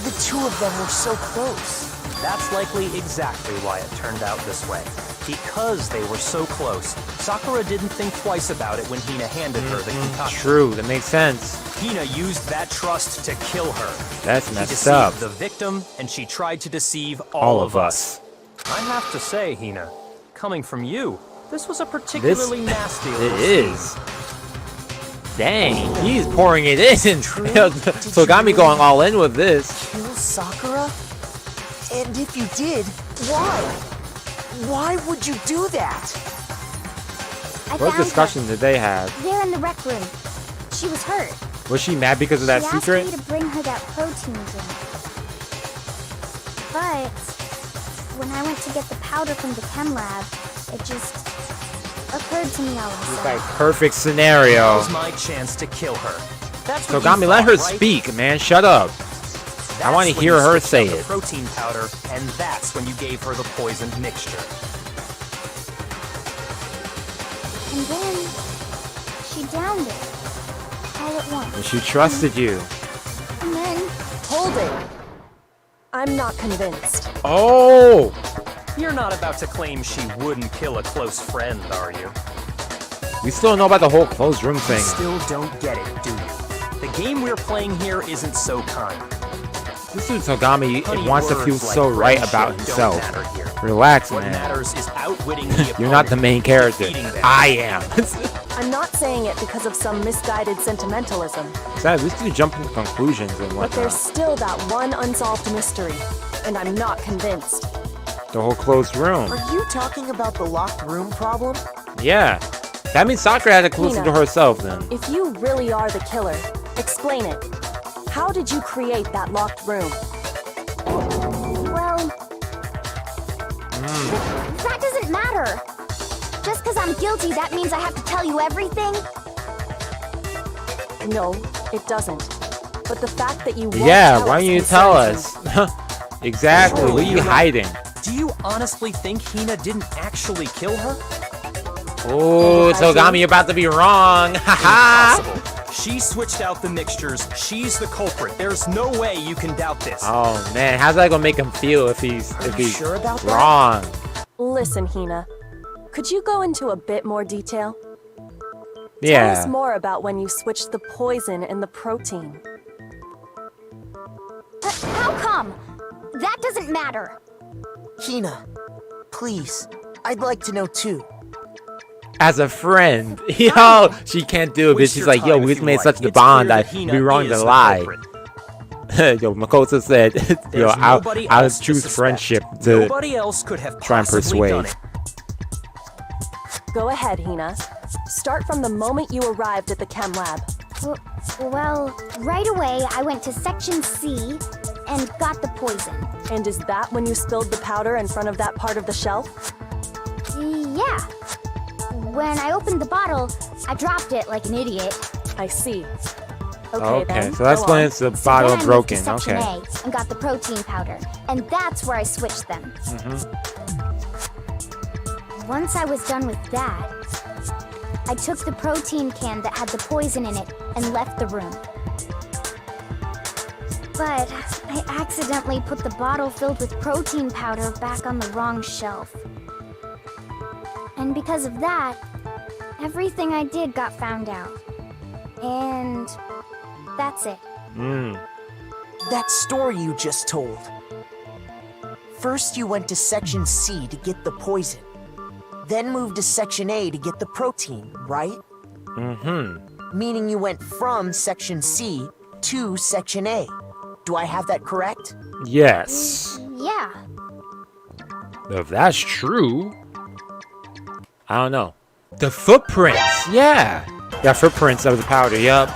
the two of them were so close. That's likely exactly why it turned out this way. Because they were so close, Sakura didn't think twice about it when Hina handed her the concoction. True, that makes sense. Hina used that trust to kill her. That's She messed deceived up. the victim, and she tried to deceive All of us. I have to say, Hina, coming from you, this was a particularly nasty It little is. Dang, he's pouring it in. So got me going all in with this. Kill Sakura? And if you did, why? Why would you do that? I What found discussion did they have? her there in the rec room. She was hurt. Was she mad because of that she secret? asked me to bring her that protein drink. But when I went to get the powder from the chem lab, it just occurred to me all of a It's sudden. like perfect scenario. Now's my chance to kill her. That's So what got you me, let her thought, right? speak, man. Shut up. I want to That's when hear you her switched say out the it. protein powder, and that's when you gave her the poisoned mixture. And then she downed it all at once. And she trusted you. And then Hold it. I'm not convinced. Oh! You're not about to claim she wouldn't kill a close friend, are you? We still don't know about the whole closed room You thing. still don't get it, do you? The game we're playing here isn't so kind. This dude Togami Honey, wants to feel words like so right friendship about don't himself. matter here. Relax, What man. matters is outwitting the You're not the opponent, main character. defeating them. I am. I'm not saying it because of some misguided sentimentalism, Sad, this dude jumping to conclusions and but there's whatnot. still that one unsolved mystery, and I'm not convinced. The whole closed room. Are you talking about the locked room problem? Yeah. That means Sakura had to close it to Hina. herself then. If you really are the killer, explain it. How did you create that locked room? well, that doesn't matter. Just because I'm guilty, that means I have to tell you everything? No, it doesn't. But the fact that you won't Yeah, tell why us don't you tell concerns us? Exactly. What are you hiding? Do you honestly think Hina didn't actually kill her? Oh, Togami, you're about to be wrong. Haha. Impossible. She switched out the mixtures. She's the culprit. There's no way you can doubt this. Oh man, how's that gonna make him feel if he's you sure about that? wrong? Listen, Hina. Could you go into a bit more detail? Tell us Yeah. more about when you switched the poison and the protein. How come? That doesn't matter. Hina, please, I'd like to know too. As a friend, yo, she can't do it, but Waste she's your like, yo, time if we've you made like. such a It's bond clear that that it'd Hina be wrong is to the lie. culprit. Yo, Makoto said, yo, There's I'll nobody else to choose suspect. friendship to Nobody else could have try and possibly done persuade. it. Go ahead, Hina. Start from the moment you arrived at the chem lab. Well, right away I went to section C and got the poison. And is that when you spilled the powder in front of that part of the shelf? Yeah. When I opened the bottle, I dropped it like an idiot. I see. Okay, then, so that's go when on. it's the So bottle then I moved broken. to section Okay. A and got the protein powder, and that's where I switched them. Once I was done with that, I took the protein can that had the poison in it and left the room. But I accidentally put the bottle filled with protein powder back on the wrong shelf. And because of that, everything I did got found out. And that's it. That story you just told. First, you went to section C to get the poison, then moved to section A to get the protein, right? Meaning you went from section C to Section A. Do I have that correct? Yes. Yeah. If that's true, I don't know. The footprints, yeah. Yeah, footprints of the powder, yup.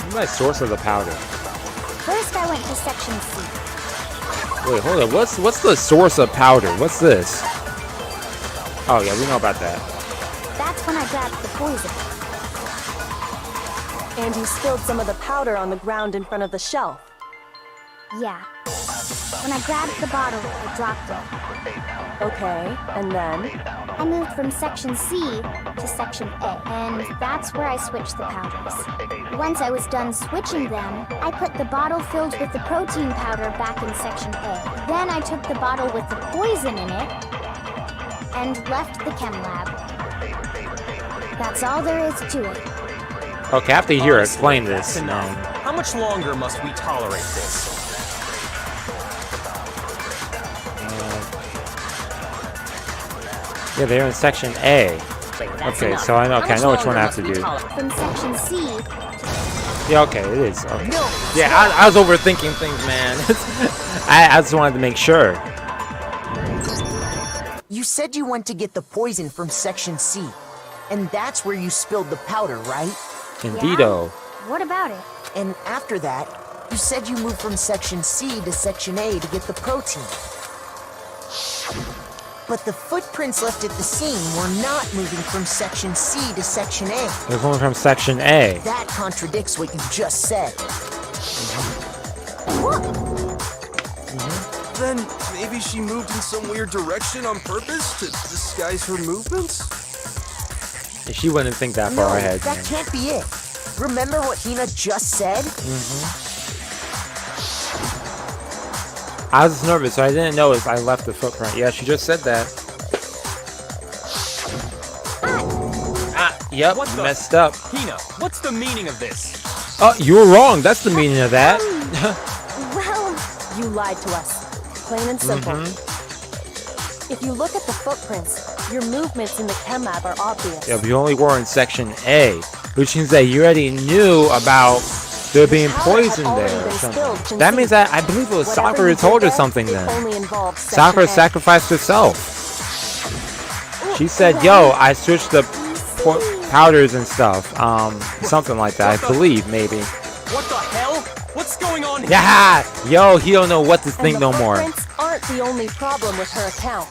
What's my source of the powder? First, I went to Section C. Wait, hold on. What's the source of powder? What's this? Oh yeah, we know about that. That's when I grabbed the poison. And you spilled some of the powder on the ground in front of the shelf. Yeah. When I grabbed the bottle, I dropped it. Okay, and then? I moved from Section C to Section A, and that's where I switched the powders. Once I was done switching them, I put the bottle filled with the protein powder back in Section A. Then I took the bottle with the poison in it and left the chem lab. That's all there is to it. Okay, I have to hear her explain this. How much longer must we tolerate this? Yeah, they're in Section A. Okay, so I know which one I have to do. From Section C. Yeah, okay, it is. Okay. Yeah, I was overthinking things, man. I just wanted to make sure. You said you went to get the poison from Section C, and that's where you spilled the powder, right? Indeedo. What about it? And after that, you said you moved from Section C to Section A to get the protein. But the footprints left at the scene were not moving from Section C to Section A. They're going from Section A. That contradicts what you just said. Then maybe she moved in some weird direction on purpose to disguise her movements? She wouldn't think that far ahead. That can't be it. Remember what Hina just said? I was nervous, so I didn't know if I left the footprint. Yeah, she just said that. Yep, messed up. Hina, what's the meaning of this? Oh, you were wrong. That's the meaning of that. Well, You lied to us. Plain and simple. If you look at the footprints, your movements in the chem lab are obvious. Yeah, we only were in Section A, which means that you already knew about there being poison there or something. That means that I believe it was Sakura who told her something then. Sakura sacrificed herself. She said, yo, I switched the powders and stuff. Something like that, I believe, maybe. What the hell? What's going on here? Yeah, yo, he don't know what to think no more. The footprints aren't the only problem with her account.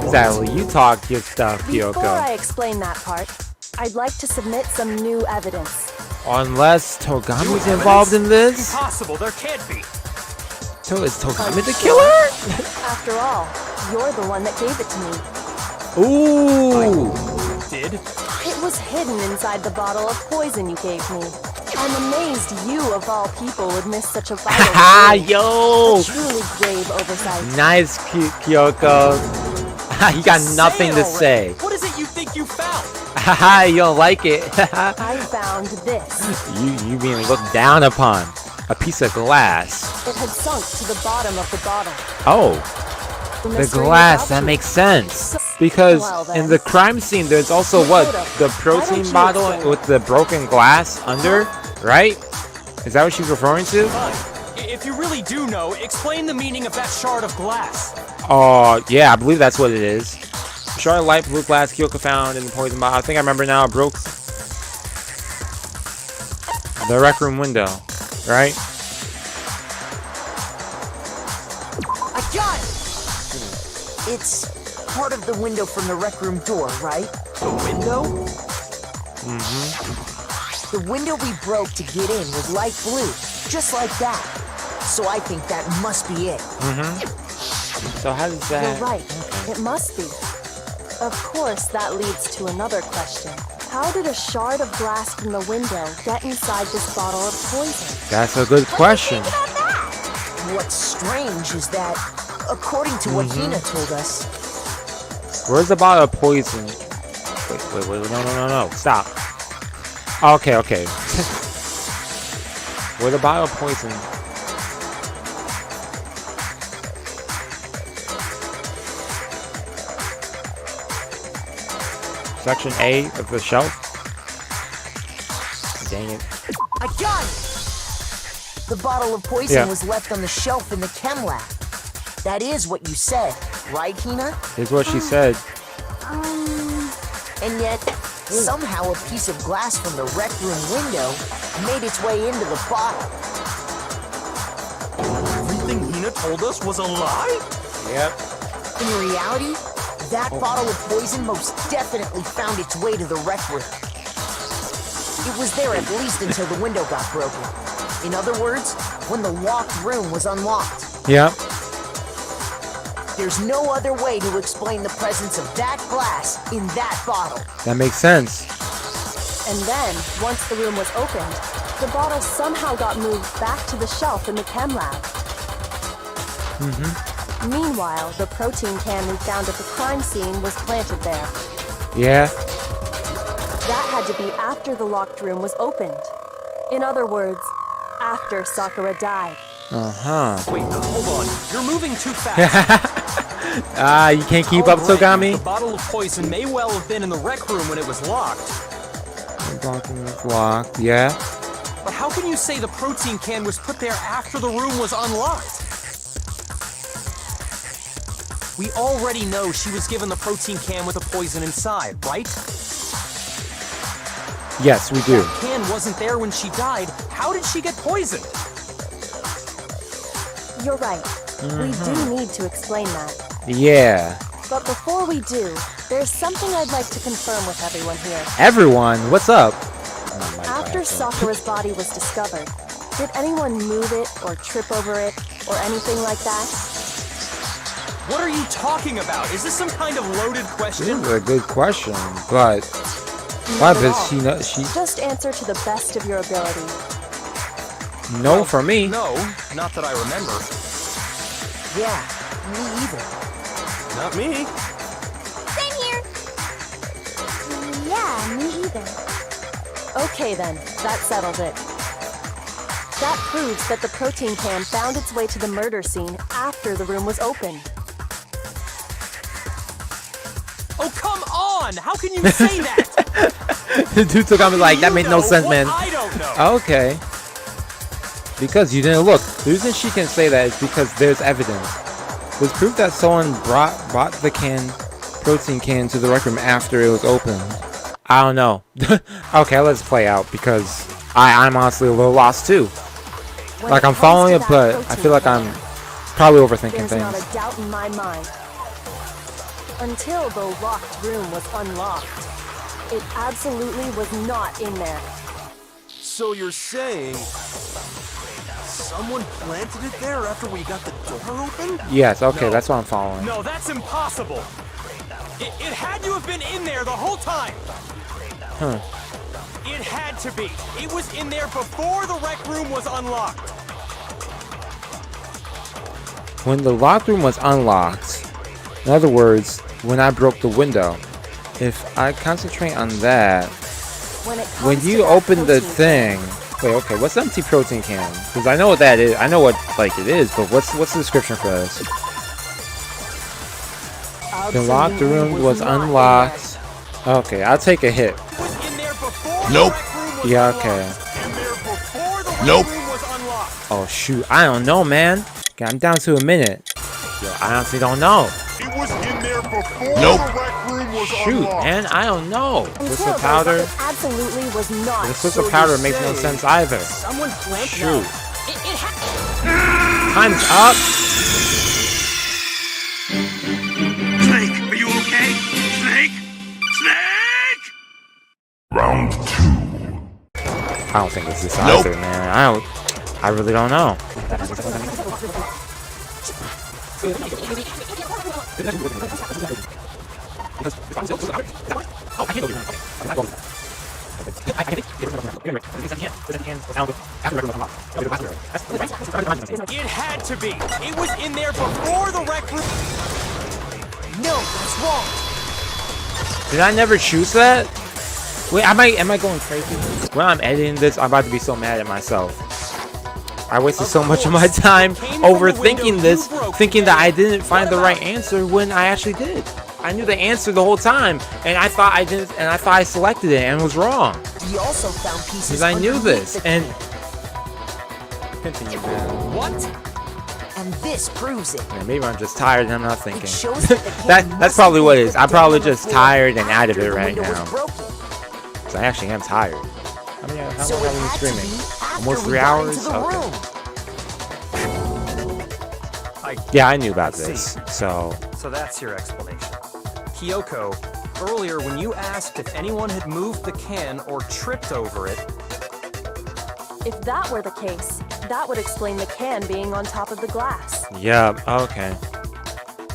Exactly, you talk your stuff, Before Kyoko. I explain that part, I'd like to submit some new evidence. Unless Togami's involved in this? Impossible, there can't be. So is Togami the killer? After all, you're the one that gave it to me. Ooh! Did? It was hidden inside the bottle of poison you gave me. I'm amazed you, of all people, would miss such a vital Ha clue. yo! A truly grave oversight. Nice, Kyoko. You got nothing to say. What is it you think you found? Haha, you don't like it. I found this. you being looked down upon. A piece of glass. It had sunk to the bottom of the bottle. Oh, The the mystery glass. was That obvious. makes sense. Because Well, then. in the crime scene, there's also what? The protein you bottle explain? with the broken glass under, right? Is that what she's referring to? Fine. If you really do know, explain the meaning of that shard of glass. Oh, yeah, I believe that's what it is. Shard of light blue glass Kyoko found in the poison bottle. I think I remember now. It broke the rec room window, right? I got it! It's part of the window from the rec room door, right? The window? The window we broke to get in was light blue, just like that. So I think that must be it. So how does that... You're right. It must be. Of course, that leads to another question. How did a shard of glass from the window get inside this bottle of poison? That's a good question. What's strange is that, according to what Hina told us, Where's the bottle of poison? Wait, no, stop. Okay. Where the bottle of poison? section A of the shelf. Dang it. I got it! The bottle of poison was left on the shelf in the chem lab. That is what you said, right, Hina? Is what she said. And yet, somehow a piece of glass from the rec room window made its way into the bottle. Everything Hina told us was a lie? Yep. In reality, that bottle of poison most definitely found its way to the rec room. It was there at least until the window got broken. In other words, when the locked room was unlocked. Yep. There's no other way to explain the presence of that glass in that bottle. That makes sense. And then, once the room was opened, the bottle somehow got moved back to the shelf in the chem lab. Meanwhile, the protein can we found at the crime scene was planted there. Yeah. That had to be after the locked room was opened. In other words, after Sakura died. Wait, hold on. You're moving too fast. You can't keep up, Alright, Togami? The bottle of poison may well have been in the rec room when it was locked. Locked, yeah. But how can you say the protein can was put there after the room was unlocked? We already know she was given the protein can with the poison inside, right? Yes, we do. That can wasn't there when she died. How did she get poisoned? You're right. We do need to explain that. Yeah. But before we do, there's something I'd like to confirm with everyone here. Everyone, what's up? After Sakura's body was discovered, did anyone move it or trip over it or anything like that? What are you talking about? Is this some kind of loaded This question? is a good question, but why does she Just answer to the best of your ability. no for me? No, not that I remember. Yeah, me either. Not me. Same here. Yeah, me either. Okay then, that settles it. That proves that the protein can found its way to the murder scene after the room was opened. Oh, come on! How can you say that? The dude took on me like, that made no sense, man. I don't know. Okay. Because you didn't look. The reason she can say that is because there's evidence. There's proof that someone brought the protein can to the rec room after it was opened. I don't know. Okay, let's play out because I'm honestly a little lost too. When Like it I'm comes following to it, that but I protein feel like can, I'm probably overthinking there's not things. a doubt in my mind. Until the locked room was unlocked, it absolutely was not in there. So you're saying someone planted it there after we got the door open? Yes, okay, No. that's what I'm following. No, that's impossible. It had to have been in there the whole time. It had to be. It was in there before the rec room was unlocked. When the locked room was unlocked, in other words, when I broke the window, if I concentrate on that, when When you open the thing, wait, okay, what's empty protein can? Because I know what that is. I know what like it is, but what's the description for this? The locked room was unlocked. Okay, I'll take a hit. It was in there before Nope. the rec room was Yeah, unlocked. okay. In there before the rec Nope. room was unlocked. Oh shoot, I don't know, man. Okay, I'm down to a minute. Yo, I honestly don't know. It was in there before Nope. the rec room was Shoot, unlocked. man, I don't know. Until Twisted then, powder. it absolutely was not. This twisted powder makes no sense either. Someone planted Shoot. it. Time's up. Snake, are you okay? Snake? Snake! Round 2. I don't think it's this Nope. either, man. I really don't know. It had to be. It was in there before the rec room. No, that's wrong. Did I never choose that? Wait, am I going crazy? When I'm editing this, I'm about to be so mad at myself. I wasted so much of my time overthinking this, thinking that I didn't find the right answer when I actually did. I knew the answer the whole time, and I thought I didn't, and I thought I selected it and was wrong. We also found pieces Because I knew underneath this, the and can. continue, man. What? And this proves it. Yeah, maybe I'm just tired and I'm not thinking. It shows that the can That's must probably have what been it is. put I'm probably down on the just floor tired and out of after it the right window was now. broken. So I actually am tired. I mean, how So long it have we had to been be streaming? after Almost we 3 got hours? into the Okay. room. Yeah, I knew about I see. this. So, So that's your explanation. Kyoko, earlier when you asked if anyone had moved the can or tripped over it, If that were the case, that would explain the can being on top of the glass. yeah, okay.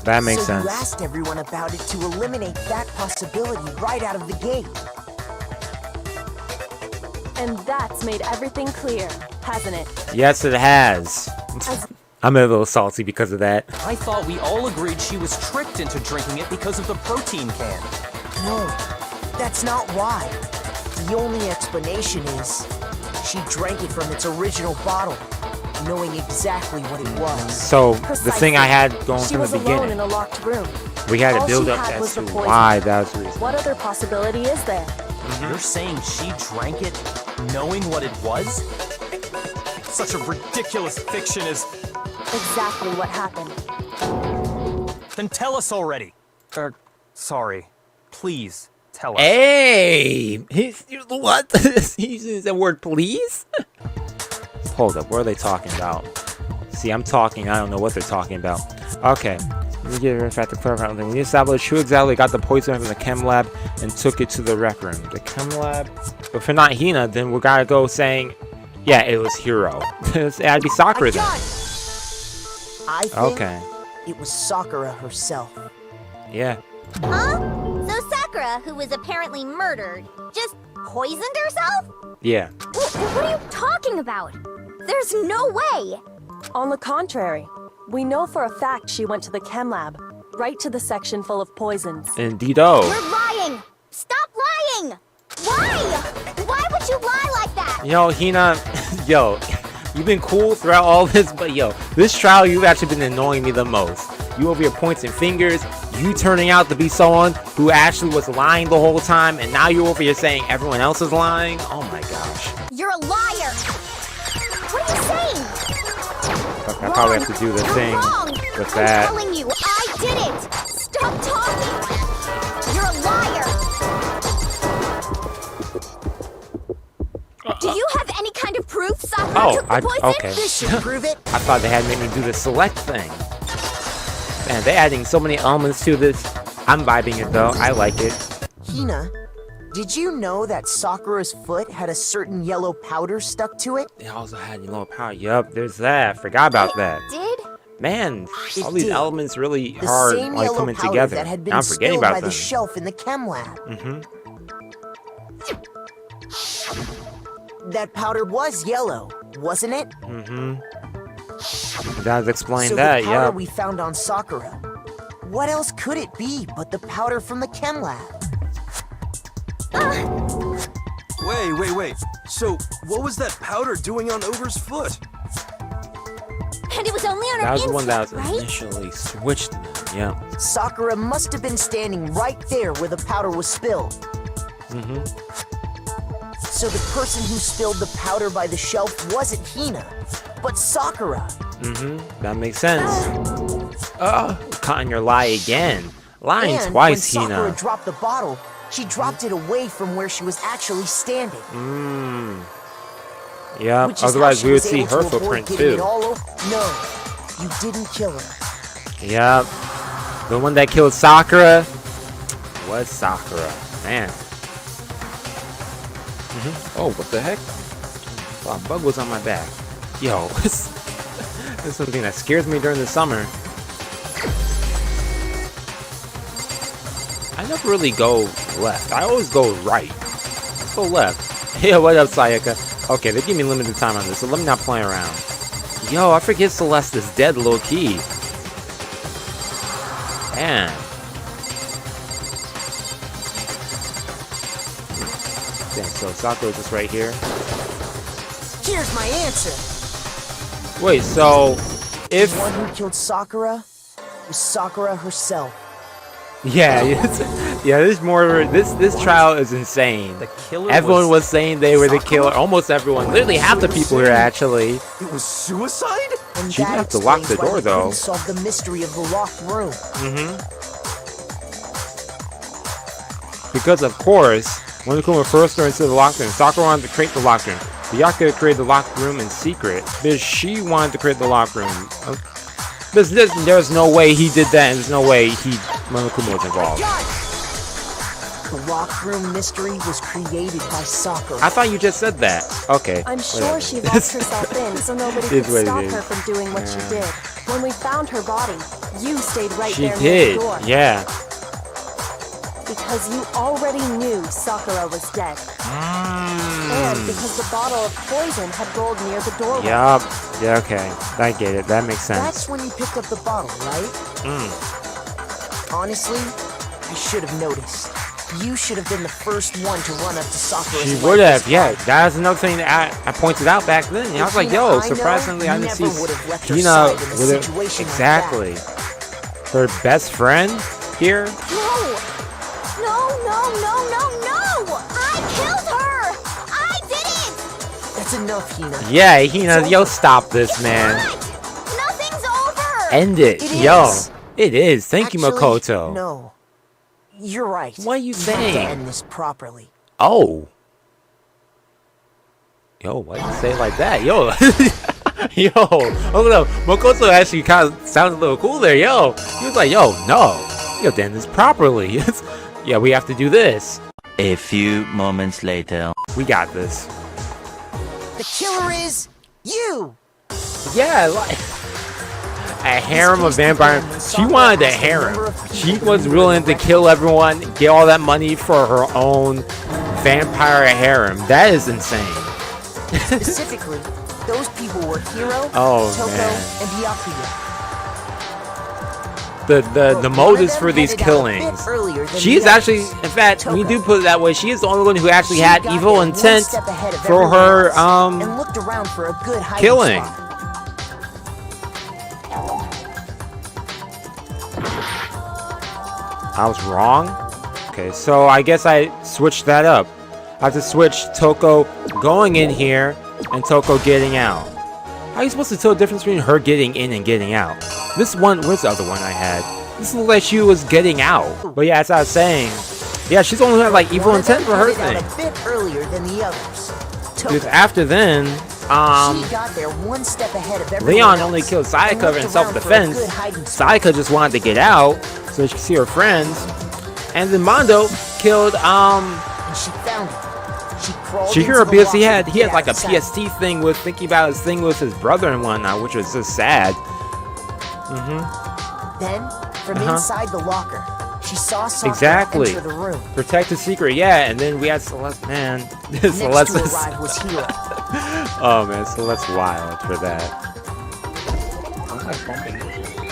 That makes So sense. you asked everyone about it to eliminate that possibility right out of the gate. And that's made everything clear, hasn't it? Yes, it has. As- I'm a little salty because of that. I thought we all agreed she was tricked into drinking it because of the protein can. No, that's not why. The only explanation is she drank it from its original bottle, knowing exactly what it was. So, the thing I had going She from was the alone in beginning, a locked room. we had to All build she up had as was to the poison. why that was the reason. What other possibility is there? You're saying she drank it knowing what it was? Such a ridiculous fiction is... Exactly what happened. Then tell us already. Sorry. Please, tell us. Hey! What? He uses the word please? Hold up, what are they talking about? See, I'm talking, I don't know what they're talking about. Okay, let me get in fact to clarify something. We established who exactly got the poison from the chem lab and took it to the rec room. The chem lab? If we're not Hina, then we gotta go saying, yeah, it was Hiro. It had to be Sakura then. I think Okay, it was Sakura herself. yeah. Huh? So Sakura, who was apparently murdered, just poisoned herself? Yeah. What are you talking about? There's no way! On the contrary, we know for a fact she went to the chem lab, right to the section full of poisons. Indeed-o. You're lying! Stop lying! Why? Why would you lie like that? Yo, Hina, yo, you've been cool throughout all this, but yo, this trial, you've actually been annoying me the most. You over here pointing fingers, you turning out to be someone who actually was lying the whole time, and now you're over here saying everyone else is lying? Oh my gosh. You're a liar! What are you saying? Okay, I probably have to do the You're thing wrong. with I'm that. telling you, I did it! Stop talking! You're a liar! Do you have any kind of proof Sakura Oh, took the poison? okay. This should prove it. I thought they had made me do the select thing. Man, they're adding so many elements to this. I'm vibing it though. I like it. Hina, did you know that Sakura's foot had a certain yellow powder stuck to it? They also had lower power. Yup, there's that. Forgot about that. Did? Man, It all these did. elements really The hard same like yellow coming powder together. that had been I'm forgetting spilled about by them. the shelf in the chem lab. That powder was yellow, wasn't it? That explains So that, the powder yeah. we found on Sakura. What else could it be but the powder from the chem lab? Wait. So, what was that powder doing on Over's foot? And it was only on That her was the one that was inside, right? initially switched them. Yeah. Sakura must have been standing right there where the powder was spilled. So the person who spilled the powder by the shelf wasn't Hina, but Sakura. That makes sense. Caught in your lie again. Lying And twice, when Sakura Hina. dropped the bottle, she dropped it away from where she was actually standing. Yeah, Which is how otherwise she we would was see able her to avoid footprint getting it too. all over. No, you didn't kill her. Yeah. The one that killed Sakura was Sakura. Man. Oh, what the heck? Wow, a bug was on my back. Yo, this is something that scares me during the summer. I never really go left. I always go right. Let's go left. Yeah, what up, Sayaka? Okay, they give me limited time on this, so let me not play around. Yo, I forget Celeste is dead low-key. Man. Damn, so Sakura's just right here. Here's my answer. Wait, so The if one who killed Sakura was Sakura herself. Yeah, yeah. This more. This trial is insane. The killer Everyone was saying they were the killer. Almost everyone. Literally half the people here actually. It was suicide? And She didn't that have to lock the explains why door, we though. couldn't solve the mystery of the locked room. Because of course, Monokuma first went into the locked room. Sakura wanted to create the locked room. Beacock created the locked room in secret because she wanted to create the locked room. There's no way he did that, and there's no way Monokuma was involved. The locked room mystery was created by Sakura. I thought you just said that. Okay. I'm sure whatever. she locked herself in so nobody It's could what it stop is. her from doing what she did. When we found her body, you stayed right She there near did. the door. Yeah. Because you already knew Sakura was dead. And because the bottle of poison had rolled near the doorway. Yup. Yeah. Okay. I get it. That makes sense. That's when you picked up the bottle, right? Honestly, I should have noticed. You should have been the first one to run up to Sakura's She lifeless would have, yeah. body. That was another thing that I pointed out back then. I was like, yo, surprisingly, I didn't see Hina with it. Exactly. Her best friend here? No! I killed her! I did it! That's enough, Hina. Yeah, Hina, yo, stop this, man. Nothing's over! End it. It Yo. is. It is. Thank you, Actually, Makoto. No. You're right. What are you We have to saying? end this properly. Oh. Yo, why you say it like that? Yo. Yo. Hold up. Makoto actually kind of sounded a little cool there. Yo. He was like, yo, no. You have to end this properly. Yeah, we have to do this. A few moments later. We got this. The killer is you! Yeah, like a harem of vampires. She wanted a harem. She was willing to kill everyone, get all that money for her own vampire harem. That is insane. Specifically, those people were Hiro, Oh, Toko, man. and Byakuya. The motives for these killings. She is actually, in fact, we do put it that way. She is the only one who actually had evil intent for her and looked around for a good hiding killing. spot. I was wrong. Okay, so I guess I switched that up. I have to switch Toko going in here and Toko getting out. How are you supposed to tell the difference between her getting in and getting out? This one, where's the other one I had? This looked like she was getting out. But yeah, as I was saying, yeah, she's only had like evil One of them intent for her figured out thing. a bit earlier than the others. Toko, Because after then, she got there one step ahead of everyone Leon else only killed and Sayaka looked in around self-defense. for a good hiding spot. Sayaka just wanted to get out so she could see her friends. And then Mondo killed And she found it. She crawled Shihiro into the because he locker had to get like a outside. PST thing with thinking about his thing with his brother and whatnot, which was just sad. Then, from inside the locker, she saw Sakura Exactly. enter the room. Protect the secret, yeah, and then we had Celeste, man. Next Celeste to is, arrive was Hiro. oh man, Celeste's wild for that.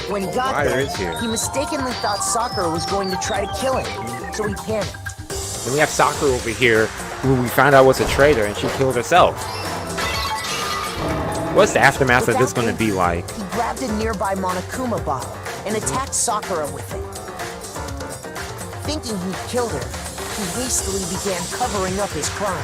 When he got Fire there, is here. he mistakenly thought Sakura was going to try to kill him, so he panicked. Then we have Sakura over here, who we found out was a traitor, and she killed herself. What's the aftermath of this going to be like? He grabbed a nearby Monokuma bottle and attacked Sakura with it. Thinking he'd killed her, he hastily began covering up his crime.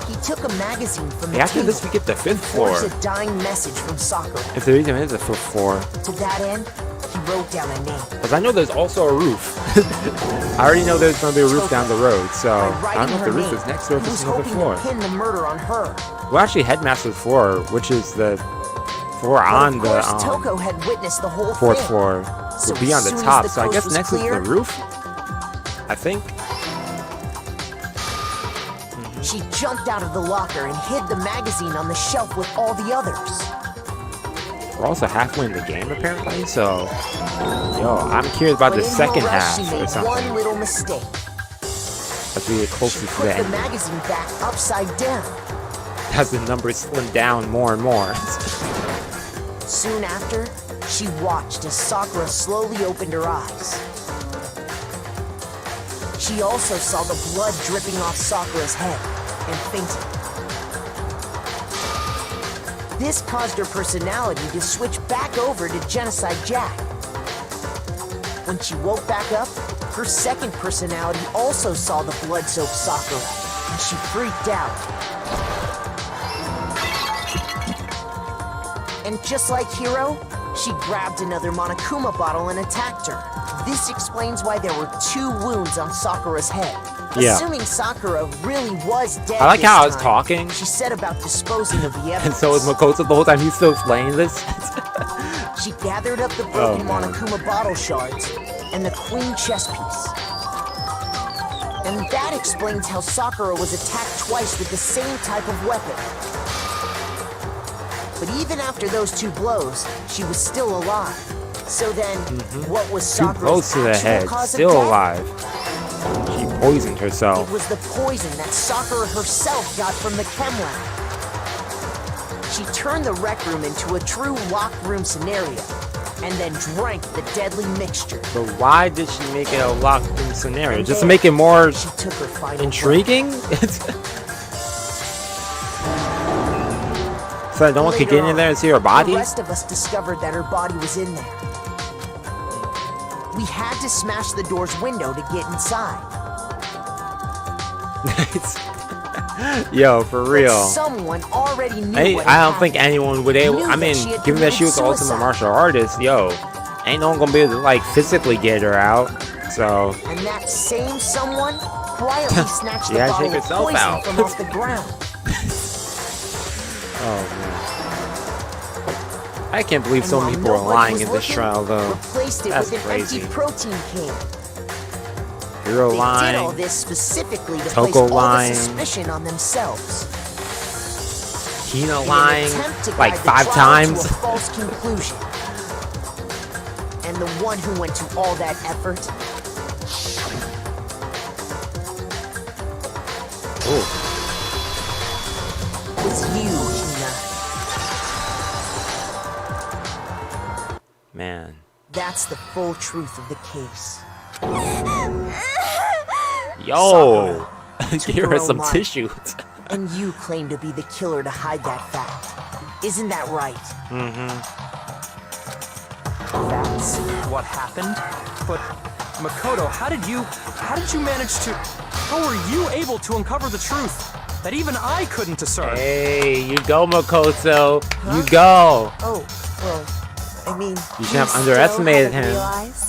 He took a magazine from the After table this, we get the 5th and floor. forged a dying message from Sakura. If there even is a 5th floor. To that end, he wrote down a name. Because I know there's also a roof. I already know there's going to be a roof down the road, so By I don't know if writing the her roof is name, next or if he it's was another hoping floor. to pin the murder on her. Well, actually, Headmaster's floor, which is the floor But on of the course, Toko had witnessed the whole 4th thing. floor, So would be as on the soon as top. the So I coast guess was next is clear, the roof, I think. She jumped out of the locker and hid the magazine on the shelf with all the others. We're also halfway in the game, apparently, so... Yo, I'm curious about But the in her second rush, half she or made something. one little mistake. As we get She closer to put the the end. magazine back upside down. As the numbers slim down more and more. Soon after, she watched as Sakura slowly opened her eyes. She also saw the blood dripping off Sakura's head and fainted. This caused her personality to switch back over to Genocide Jack. when she woke back up, her second personality also saw the blood-soaked Sakura, and she freaked out. And just like Hiro, she grabbed another Monokuma bottle and attacked her. This explains why there were 2 wounds on Sakura's head. Yeah. Assuming Sakura really was dead I like this how I was time, talking. she set about disposing of the evidence. And so is Makoto the whole time he's still explaining this. She gathered up the broken man. Monokuma bottle shards and the queen chess piece. And that explains how Sakura was attacked twice with the same type of weapon. But even after those 2 blows, she was still alive. So then, what was 2 Sakura's blows to the actual head, cause still of death? alive. She poisoned herself. It was the poison that Sakura herself got from the chem lab. She turned the rec room into a true locked room scenario, and then drank the deadly mixture. But why did she make it a locked room scenario? And Just to then make it more she took her final intriguing? So that no one could get in there and see her body? The rest of us discovered that her body was in there. We had to smash the door's window to get inside. Yo, for real. But someone already knew what I had don't think happened. anyone would able. Knew I mean, that she had given that she was the committed ultimate suicide. martial artist, yo, ain't no one gonna be able to like physically get her out. So And that same someone quietly snatched the Yeah, bottle take of herself poison out. from off the ground. oh man, I can't believe so And many while people are nobody lying was in this looking, trial, though. Replaced it That's with an crazy. empty protein can. Hero They did all lying. this specifically to Toko place all lying. the suspicion on themselves. Hina In lying an attempt to like guide the 5 trial times. To a false conclusion. And the one who went to all that effort Ooh. was you, Hina. Man. That's the full truth of the case. Yo! took Give her her own some life. tissues. And you claim to be the killer to hide that fact. Isn't that right? That's what happened? But Makoto, how did you manage to... How were you able to uncover the truth that even I couldn't discern? Hey, you go, Makoto. You go. Oh, well, I mean... You should have Still underestimated haven't him. realized?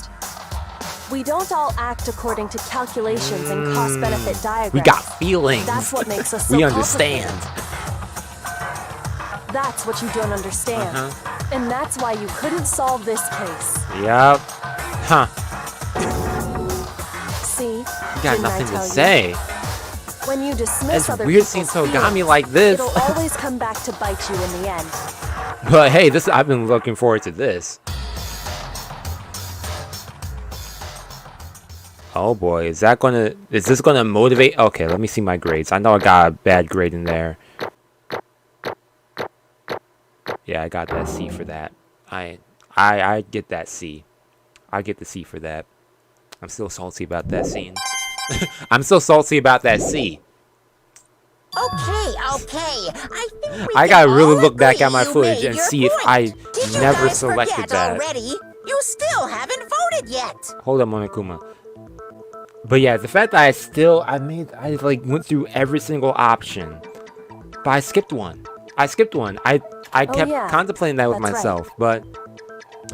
We don't all act according to calculations and cost-benefit diagrams. We got feelings. That's what makes us so We understand. complicated. That's what you don't understand. And that's why you couldn't solve this case. Yep. Huh. See? You got Didn't I nothing to tell you? say. When you dismiss It's other weird seeing people's Togami feelings, like this. it'll always come back to bite you in the end. But hey, I've been looking forward to this. Oh boy, is this gonna motivate? Okay, let me see my grades. I know I got a bad grade in there. Yeah, I got that C for that. I get that C. I get the C for that. I'm still salty about that scene. I'm still salty about that C. Okay. I think we I can gotta really all look back agree at my you footage made and your see if point. I Did you never guys selected forget that. already? You still haven't voted yet. Hold up, Monokuma. But yeah, the fact that I like went through every single option, but I skipped one. I kept yeah, contemplating that with that's right. myself, but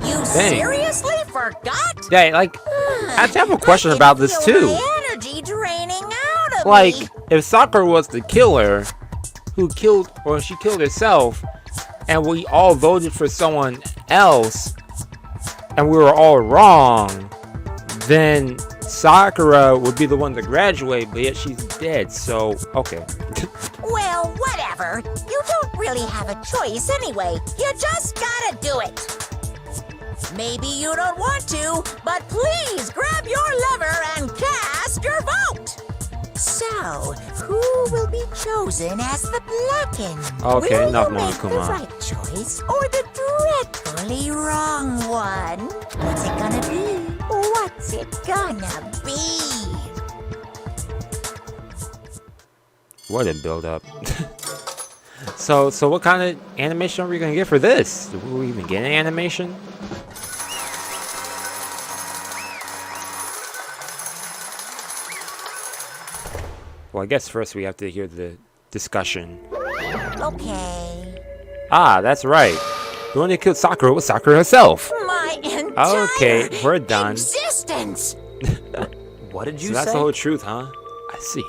You Dang. seriously forgot? yeah, like I actually have a question I can about this feel too. My energy draining out of Like, me. if Sakura was the killer, she killed herself, and we all voted for someone else, and we were all wrong, then Sakura would be the one to graduate, but yet she's dead, so, okay. Well, whatever. You don't really have a choice anyway. You just gotta do it. Maybe you don't want to, but please grab your lever and cast your vote. So, who will be chosen as the blackened? Okay, will enough, you make the Monokuma. right choice or the dreadfully wrong one? What's it gonna be? What's it gonna be? What a build up. So what kind of animation are we gonna get for this? Do we even get an animation? Well, I guess first we have to hear the discussion. Okay. Ah, that's right. The one that killed Sakura was Sakura herself. My entire Okay, we're done. existence. What did you So that's say? the whole truth, huh? I see.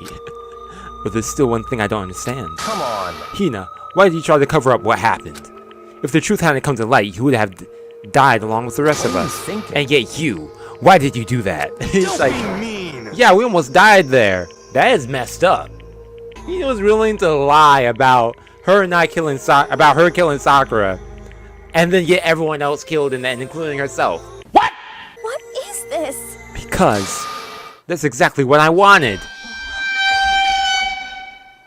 But there's still one thing I don't understand. Come on. Hina, why did you try to cover up what happened? If the truth hadn't come to light, you would have died along with the rest of What are us. you thinking? And yet you, why did you do that? It's Don't be mean. yeah, we almost died there. That is messed up. He was willing to lie about her not killing about her killing Sakura, and then get everyone else killed in that, including herself. What is this? Because that's exactly what I wanted.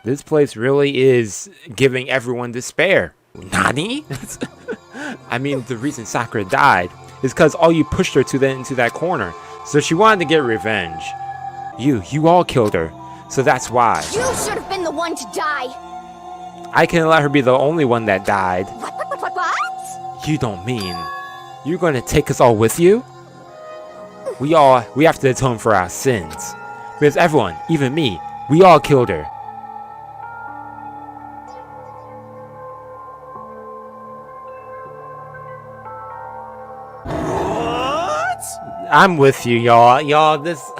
This place really is giving everyone despair. Nani? I mean, the reason Sakura died is because all you pushed her into that corner. So she wanted to get revenge. You all killed her. So that's why. You should have been the one to die. I can't let her be the only one that died. What? You don't mean you're gonna take us all with you? We have to atone for our sins. Because everyone, even me, we all killed her. What? I'm with you, y'all. Y'all, this...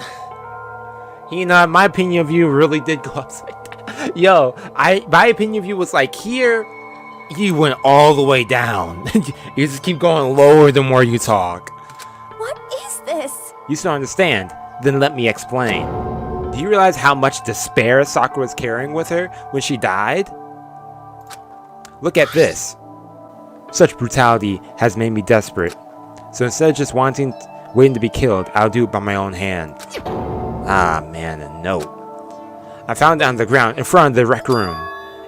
Hina, my opinion of you really did go upside down. Yo, my opinion of you was like here, you went all the way down. You just keep going lower the more you talk. What is this? You still understand? Then let me explain. Do you realize how much despair Sakura was carrying with her when she died? Look at this. Such brutality has made me desperate. So instead of just waiting to be killed, I'll do it by my own hand. Ah, man, a note. I found it on the ground in front of the rec room.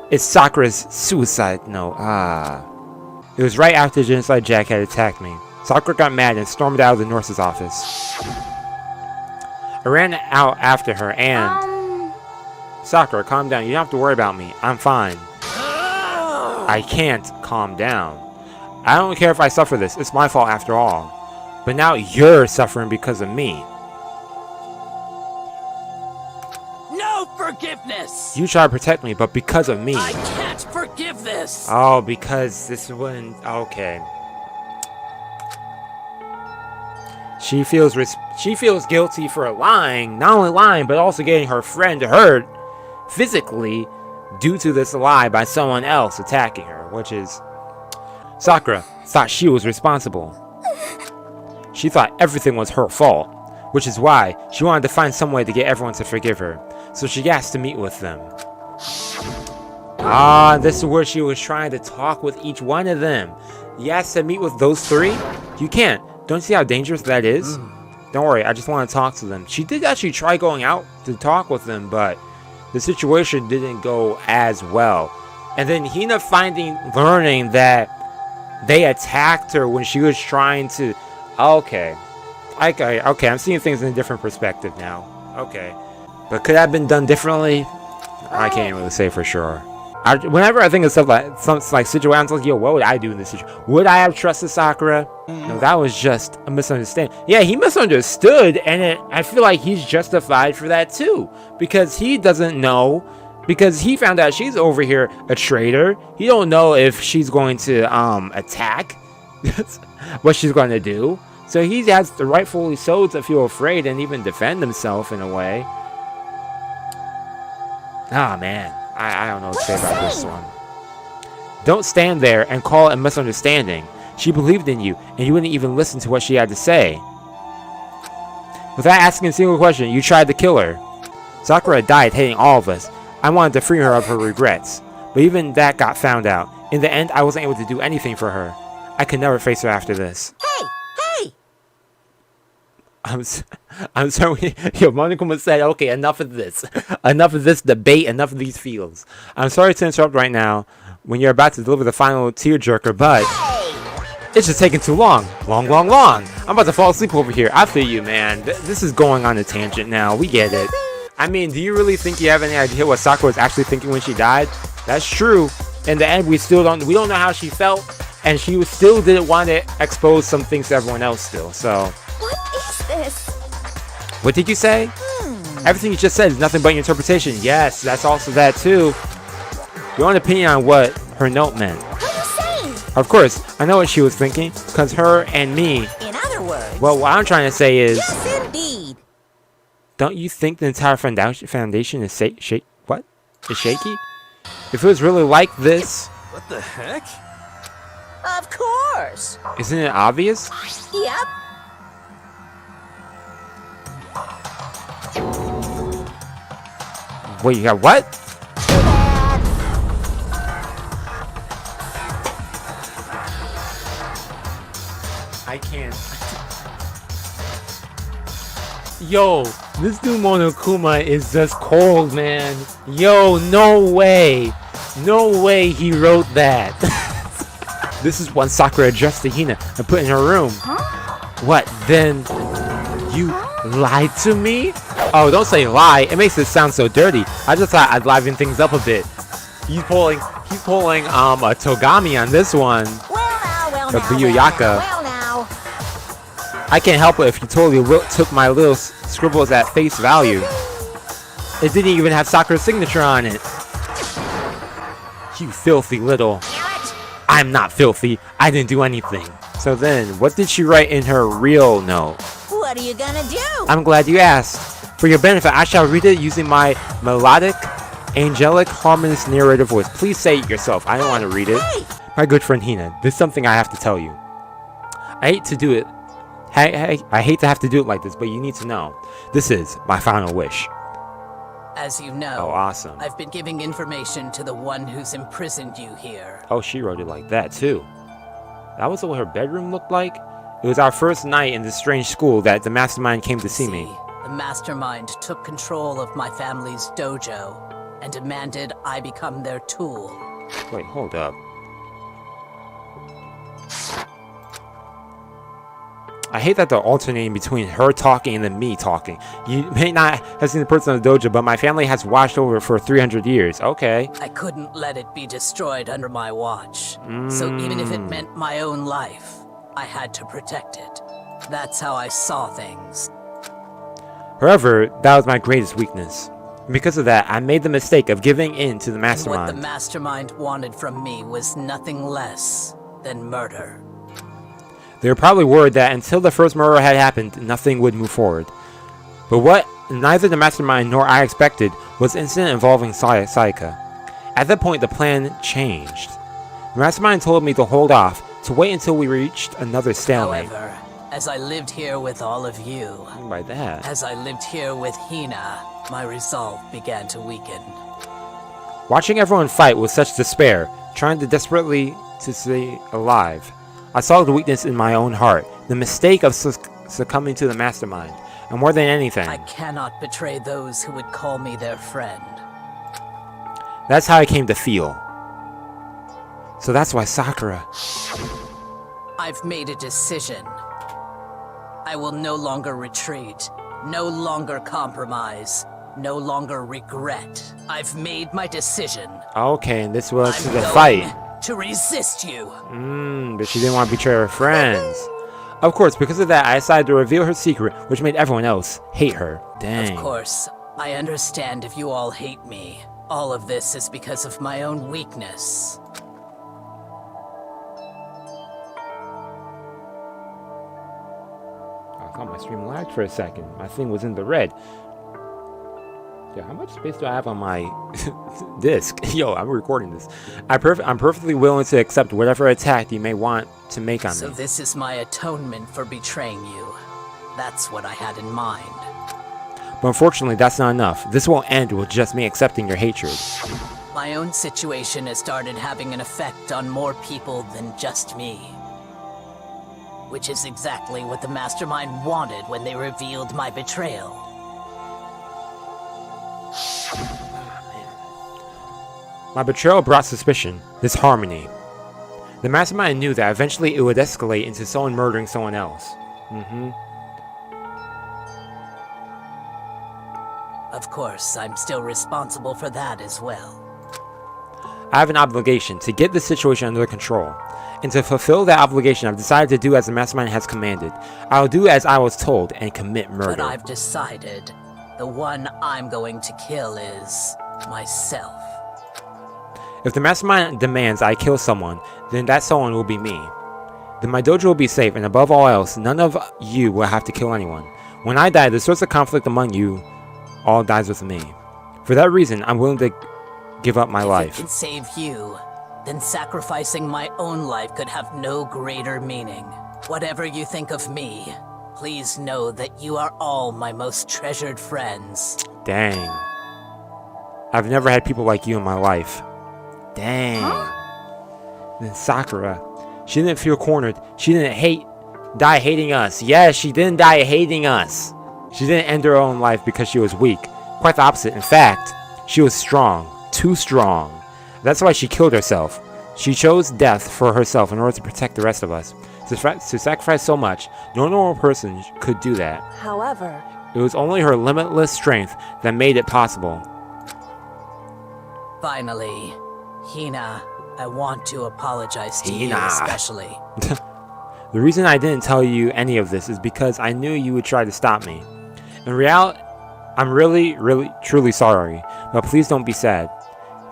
It's Sakura's suicide note. Ah. It was right after Genocide Jack had attacked me. Sakura got mad and stormed out of the nurse's office. I ran out after her and... Sakura, calm down. You don't have to worry about me. I'm fine. I can't calm down. I don't care if I suffer this. It's my fault after all. But now you're suffering because of me. No forgiveness! You try to protect me, but because of me. I can't forgive this! Oh, because this wouldn't... Okay. She feels guilty for lying. Not only lying, but also getting her friend hurt physically due to this lie by someone else attacking her, which is... Sakura thought she was responsible. She thought everything was her fault, which is why she wanted to find some way to get everyone to forgive her. So she asked to meet with them. Ah, this is where she was trying to talk with each one of them. You asked to meet with those three? You can't. Don't you see how dangerous that is? Don't worry, I just want to talk to them. She did actually try going out to talk with them, but the situation didn't go as well. And then Hina learning that they attacked her when she was trying to... Okay, I'm seeing things in a different perspective now. Okay. But could that have been done differently? I can't really say for sure. Whenever I think of stuff like situations like, yo, what would I do in this situation? Would I have trusted Sakura? No, that was just a misunderstanding. Yeah, he misunderstood, and I feel like he's justified for that too, because he doesn't know, because he found out she's over here a traitor. He don't know if she's going to attack, what she's going to do. So he has the rightfully so to feel afraid and even defend himself in a way. Ah, man. I don't know what to say about this one. Don't stand there and call it a misunderstanding. She believed in you, and you wouldn't even listen to what she had to say. Without asking a single question, you tried to kill her. Sakura died hating all of us. I wanted to free her of her regrets, but even that got found out. In the end, I wasn't able to do anything for her. I could never face her after this. Hey! I'm sorry. Yo, Monokuma said, okay, enough of this. Enough of this debate, enough of these feels. I'm sorry to interrupt right now when you're about to deliver the final tearjerker, but it's just taking too long. Long. I'm about to fall asleep over here. I feel you, man. This is going on a tangent now. We get it. I mean, do you really think you have any idea what Sakura was actually thinking when she died? That's true. In the end, we don't know how she felt, and she still didn't want to expose some things to everyone else still, so... What is this? What did you say? Everything you just said is nothing but your interpretation. Yes, that's also that too. Your own opinion on what her note meant. What are you saying? Of course, I know what she was thinking, because her and me. In other words... Well, what I'm trying to say is... Yes, indeed. Don't you think the entire foundation is shaky? If it was really like this... What the heck? Of course. Isn't it obvious? Yep. Wait, you got what? I can't. Yo, this dude Monokuma is just cold, man. Yo, no way. No way he wrote that. This is one Sakura addressed to Hina and put in her room. What, then you lied to me? Oh, don't say lie. It makes it sound so dirty. I just thought I'd liven things up a bit. He's pulling a Togami on this one. Well The now, Buyuyaka. well now. I can't help it if you totally took my little scribbles at face value. It didn't even have Sakura's signature on it. You filthy little... I'm not filthy. I didn't do anything. So then, what did she write in her real note? What are you gonna do? I'm glad you asked. For your benefit, I shall read it using my melodic, angelic, harmonious narrative voice. Please say it yourself. I don't want to read it. My good friend Hina, there's something I have to tell you. I hate to do it. I hate to have to do it like this, but you need to know. This is my final wish. As you know, Oh, awesome. I've been giving information to the one who's imprisoned you here. Oh, she wrote it like that, too. That was what her bedroom looked like? It was our first night in this strange school that the mastermind came to see me. The mastermind took control of my family's dojo and demanded I become their tool. Wait, hold up. I hate that they're alternating between her talking and then me talking. You may not have seen the person in the dojo, but my family has watched over it for 300 years. Okay. I couldn't let it be destroyed under my watch. So even if it meant my own life, I had to protect it. That's how I saw things. However, that was my greatest weakness. And because of that, I made the mistake of giving in to the And mastermind. what the mastermind wanted from me was nothing less than murder. They were probably worried that until the first murder had happened, nothing would move forward. But what neither the mastermind nor I expected was an incident involving Sayaka. At that point, the plan changed. The mastermind told me to hold off, to wait until we reached another stalemate. However, as I lived here with all of you, What do you mean by that? as I lived here with Hina, my resolve began to weaken. Watching everyone fight with such despair, trying to desperately to stay alive, I saw the weakness in my own heart, the mistake of succumbing to the mastermind, and more than anything, I cannot betray those who would call me their friend. that's how I came to feel. So that's why Sakura... I've made a decision. I will no longer retreat, no longer compromise, no longer regret. I've made my decision. Okay, and this was I'm the going fight. to resist you. But she didn't want to betray her friends. Of course, because of that, I decided to reveal her secret, which made everyone else hate her. Dang. Of course, I understand if you all hate me. All of this is because of my own weakness. I thought my stream lagged for a second. My thing was in the red. Yeah, how much space do I have on my disc? Yo, I'm recording this. I'm perfectly willing to accept whatever attack you may want to make on So me. this is my atonement for betraying you. That's what I had in mind. But unfortunately, that's not enough. This won't end with just me accepting your hatred. My own situation has started having an effect on more people than just me. Which is exactly what the mastermind wanted when they revealed my betrayal. My betrayal brought suspicion, disharmony. The mastermind knew that eventually it would escalate into someone murdering someone else. Of course, I'm still responsible for that as well. I have an obligation to get this situation under control. And to fulfill that obligation, I've decided to do as the mastermind has commanded. I'll do as I was told and commit murder. But I've decided The one I'm going to kill is myself. If the mastermind demands I kill someone, then that someone will be me. Then my dojo will be safe, and above all else, none of you will have to kill anyone. When I die, the source of conflict among you all dies with me. For that reason, I'm willing to give up my life. If it can save you, then sacrificing my own life could have no greater meaning. Whatever you think of me, please know that you are all my most treasured friends. Dang. I've never had people like you in my life. Dang. Then Sakura. She didn't feel cornered. She didn't die hating us. Yes, she didn't die hating us. She didn't end her own life because she was weak. Quite the opposite. In fact, she was strong. Too strong. That's why she killed herself. She chose death for herself in order to protect the rest of us. To sacrifice so much, no normal person could do that. However, it was only her limitless strength that made it possible. Finally, Hina, I want to apologize to you especially. The reason I didn't tell you any of this is because I knew you would try to stop me. In reality, I'm really, truly sorry, but please don't be sad.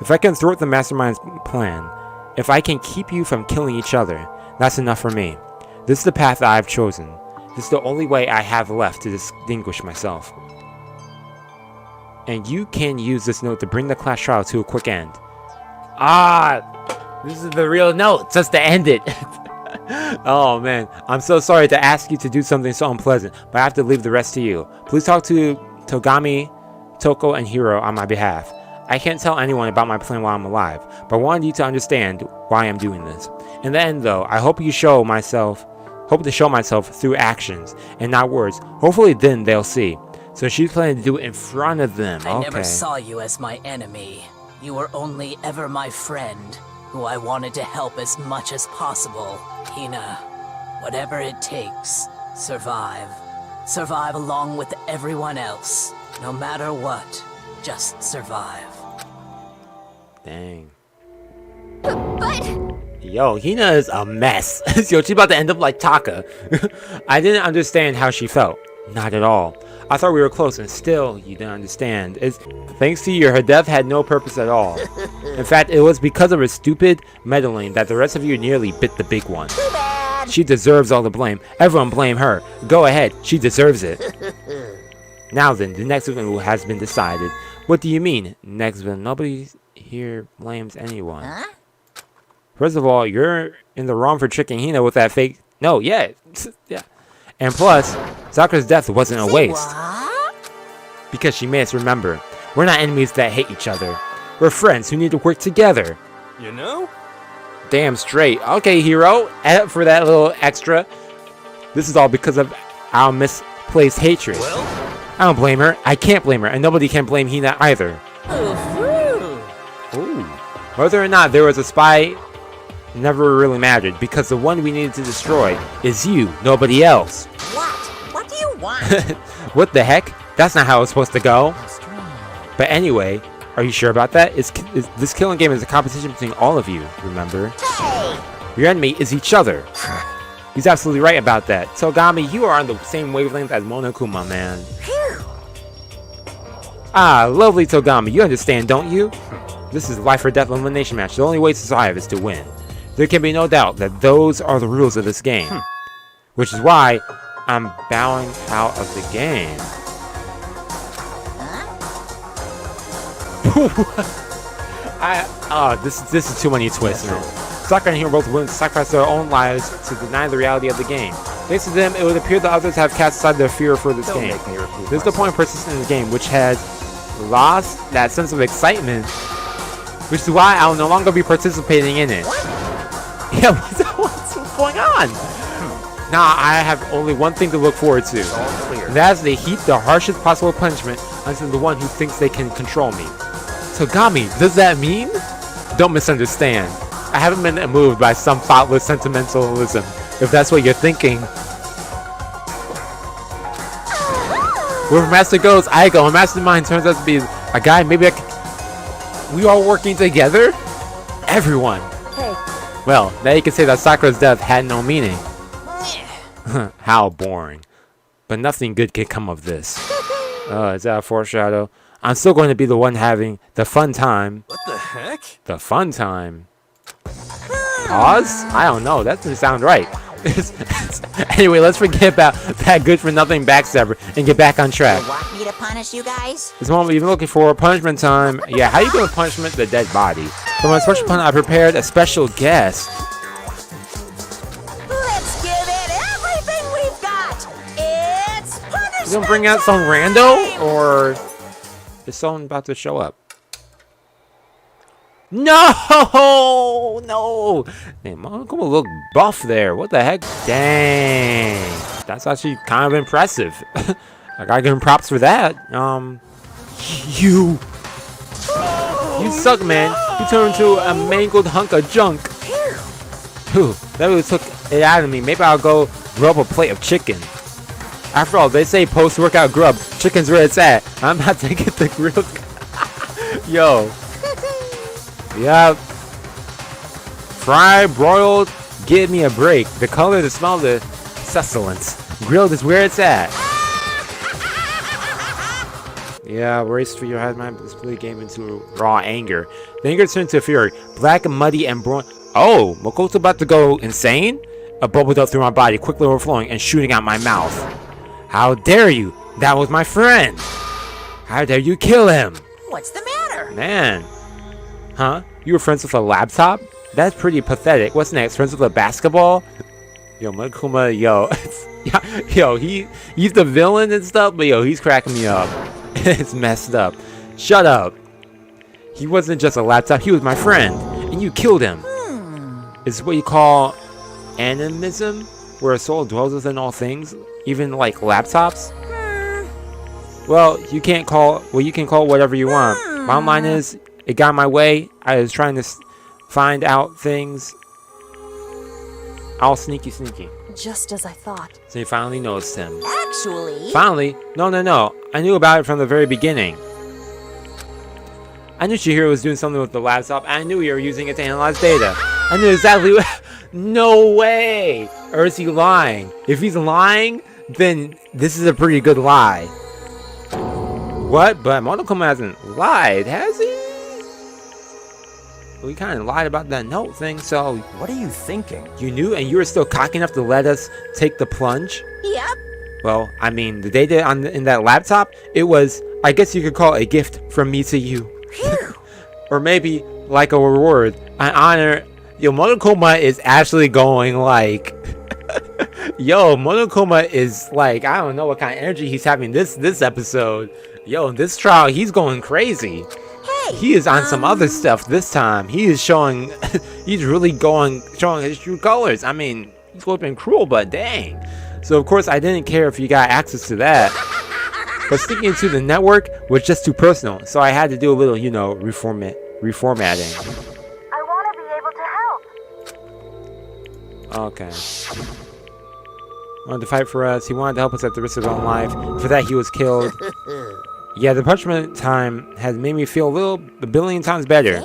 If I can thwart the mastermind's plan, if I can keep you from killing each other, that's enough for me. This is the path that I've chosen. This is the only way I have left to distinguish myself. And you can use this note to bring the class trial to a quick end. This is the real note, just to end it. Oh man, I'm so sorry to ask you to do something so unpleasant, but I have to leave the rest to you. Please talk to Togami, Toko, and Hiro on my behalf. I can't tell anyone about my plan while I'm alive, but I wanted you to understand why I'm doing this. In the end though, I hope to show myself through actions and not words. Hopefully then they'll see. So she's planning to do it in front of them. I never saw you as my enemy. You were only ever my friend, who I wanted to help as much as possible. Hina, whatever it takes, survive. Survive along with everyone else. No matter what, just survive. Dang. But... Yo, Hina is a mess. Yo, she's about to end up like Taka. I didn't understand how she felt. Not at all. I thought we were close, and still, you didn't understand. Thanks to you, her death had no purpose at all. In fact, it was because of her stupid meddling that the rest of you nearly bit the big one. Too bad. She deserves all the blame. Everyone blame her. Go ahead, she deserves it. Now then, the next event has been decided. What do you mean, next event? Nobody here blames anyone. Huh? First of all, you're in the wrong for tricking Hina with that fake... No, yeah. Yeah. And plus, Sakura's death wasn't a waste. What? Because she made us remember, we're not enemies that hate each other. We're friends who need to work together. You know? Damn straight. Okay, Hiro, add up for that little extra. This is all because of our misplaced hatred. Well? I don't blame her. I can't blame her, and nobody can blame Hina either. Ooh. Whether or not there was a spy never really mattered, because the one we needed to destroy is you, nobody else. What? What do you want? What the heck? That's not how it's supposed to go. But anyway, are you sure about that? This killing game is a competition between all of you, remember? Hey! Your enemy is each other. He's absolutely right about that. Togami, you are on the same wavelength as Monokuma, man. Phew. Ah, lovely Togami, you understand, don't you? This is a life or death elimination match. The only way to survive is to win. There can be no doubt that those are the rules of this game. Which is why I'm bowing out of the game. This is too many twists, man. Sakura and Hiro both willing to sacrifice their own lives to deny the reality of the game. Thanks to them, it would appear that others have cast aside their fear for this game. This is the point of persistence in the game, which has lost that sense of excitement, which is why I'll no longer be participating in it. Yeah, what's going on? Now I have only one thing to look forward to. And that is to heap the harshest possible punishment onto the one who thinks they can control me. Togami, does that mean? Don't misunderstand. I haven't been moved by some thoughtless sentimentalism, if that's what you're thinking. Where Master goes, I go. A mastermind turns out to be a guy. Maybe we all working together? Everyone. Hey. Well, now you can say that Sakura's death had no meaning. How boring. But nothing good can come of this. Is that a foreshadow? I'm still going to be the one having the fun time. What the heck? The fun time. Pause? I don't know. That doesn't sound right. Anyway, let's forget about that good-for-nothing backstabber and get back on track. You want me to punish you guys? This moment we've been looking for. Punishment time. Yeah, how you gonna punishment the dead body? For my special pun, I prepared a special guest. Let's give it everything we've got. It's punishment. You gonna bring out some rando, or is someone about to show up? No! No! Man, Monokuma look buff there. What the heck? Dang. That's actually kind of impressive. I gotta give him props for that. You suck, man. You turned into a mangled hunk of junk. Phew, that really took it out of me. Maybe I'll go grub a plate of chicken. After all, they say post-workout grub. Chicken's where it's at. I'm about to get the grilled. Yo. Yep. Fried, broiled, give me a break. The color, the smell, the sustenance. Grilled is where it's at. Yeah, race for your head, man. Display game into raw anger. The anger turned to fury. Black, muddy, and brown. Oh, Makoto about to go insane? A bubbled up through my body, quickly overflowing and shooting out my mouth. How dare you? That was my friend. How dare you kill him? What's the matter? Man. Huh? You were friends with a laptop? That's pretty pathetic. What's next? Friends with a basketball? Yo, Monokuma, yo. Yo, he's the villain and stuff, but yo, he's cracking me up. It's messed up. Shut up. He wasn't just a laptop, he was my friend. And you killed him. It's what you call animism, where a soul dwells within all things, even like laptops. Well, you can call whatever you want. Bottom line is, it got my way. I was trying to find out things. All sneaky. Just as I thought. So you finally noticed him. Actually... Finally? No. I knew about it from the very beginning. I knew Chihiro was doing something with the laptop. And I knew you were using it to analyze data. I knew exactly what... No way! Or is he lying? If he's lying, then this is a pretty good lie. What? But Monokuma hasn't lied, has he? We kind of lied about that note thing, so... What are you thinking? You knew, and you were still cocky enough to let us take the plunge? Yep. Well, I mean, the data in that laptop, it was, I guess you could call it a gift from me to you. Or maybe, like a reward, an honor. Yo, Monokuma is actually going like... Yo, Monokuma is like, I don't know what kind of energy he's having this episode. Yo, this trial, he's going crazy. He is on some other stuff this time. He is showing, he's really showing his true colors. I mean, he's been cruel, but dang. So of course I didn't care if you got access to that. But sticking to the network was just too personal. So I had to do a little, you know, reformatting. I want to be able to help. Okay. Wanted to fight for us. He wanted to help us at the risk of his own life. For that he was killed. Yeah, the punishment time has made me feel a billion times better.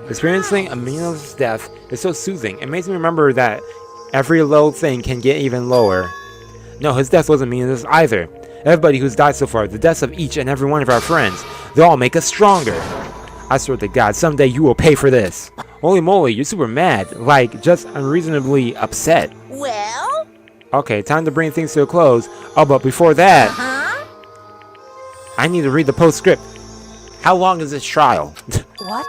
Experiencing a meaningless death is so soothing. It makes me remember that every low thing can get even lower. No, his death wasn't meaningless either. Everybody who's died so far, the deaths of each and every one of our friends, they all make us stronger. I swear to God, someday you will pay for this. Holy moly, you're super mad. Like, just unreasonably upset. Well? Okay, time to bring things to a close. Oh, but before that... I need to read the postscript. How long is this trial? What?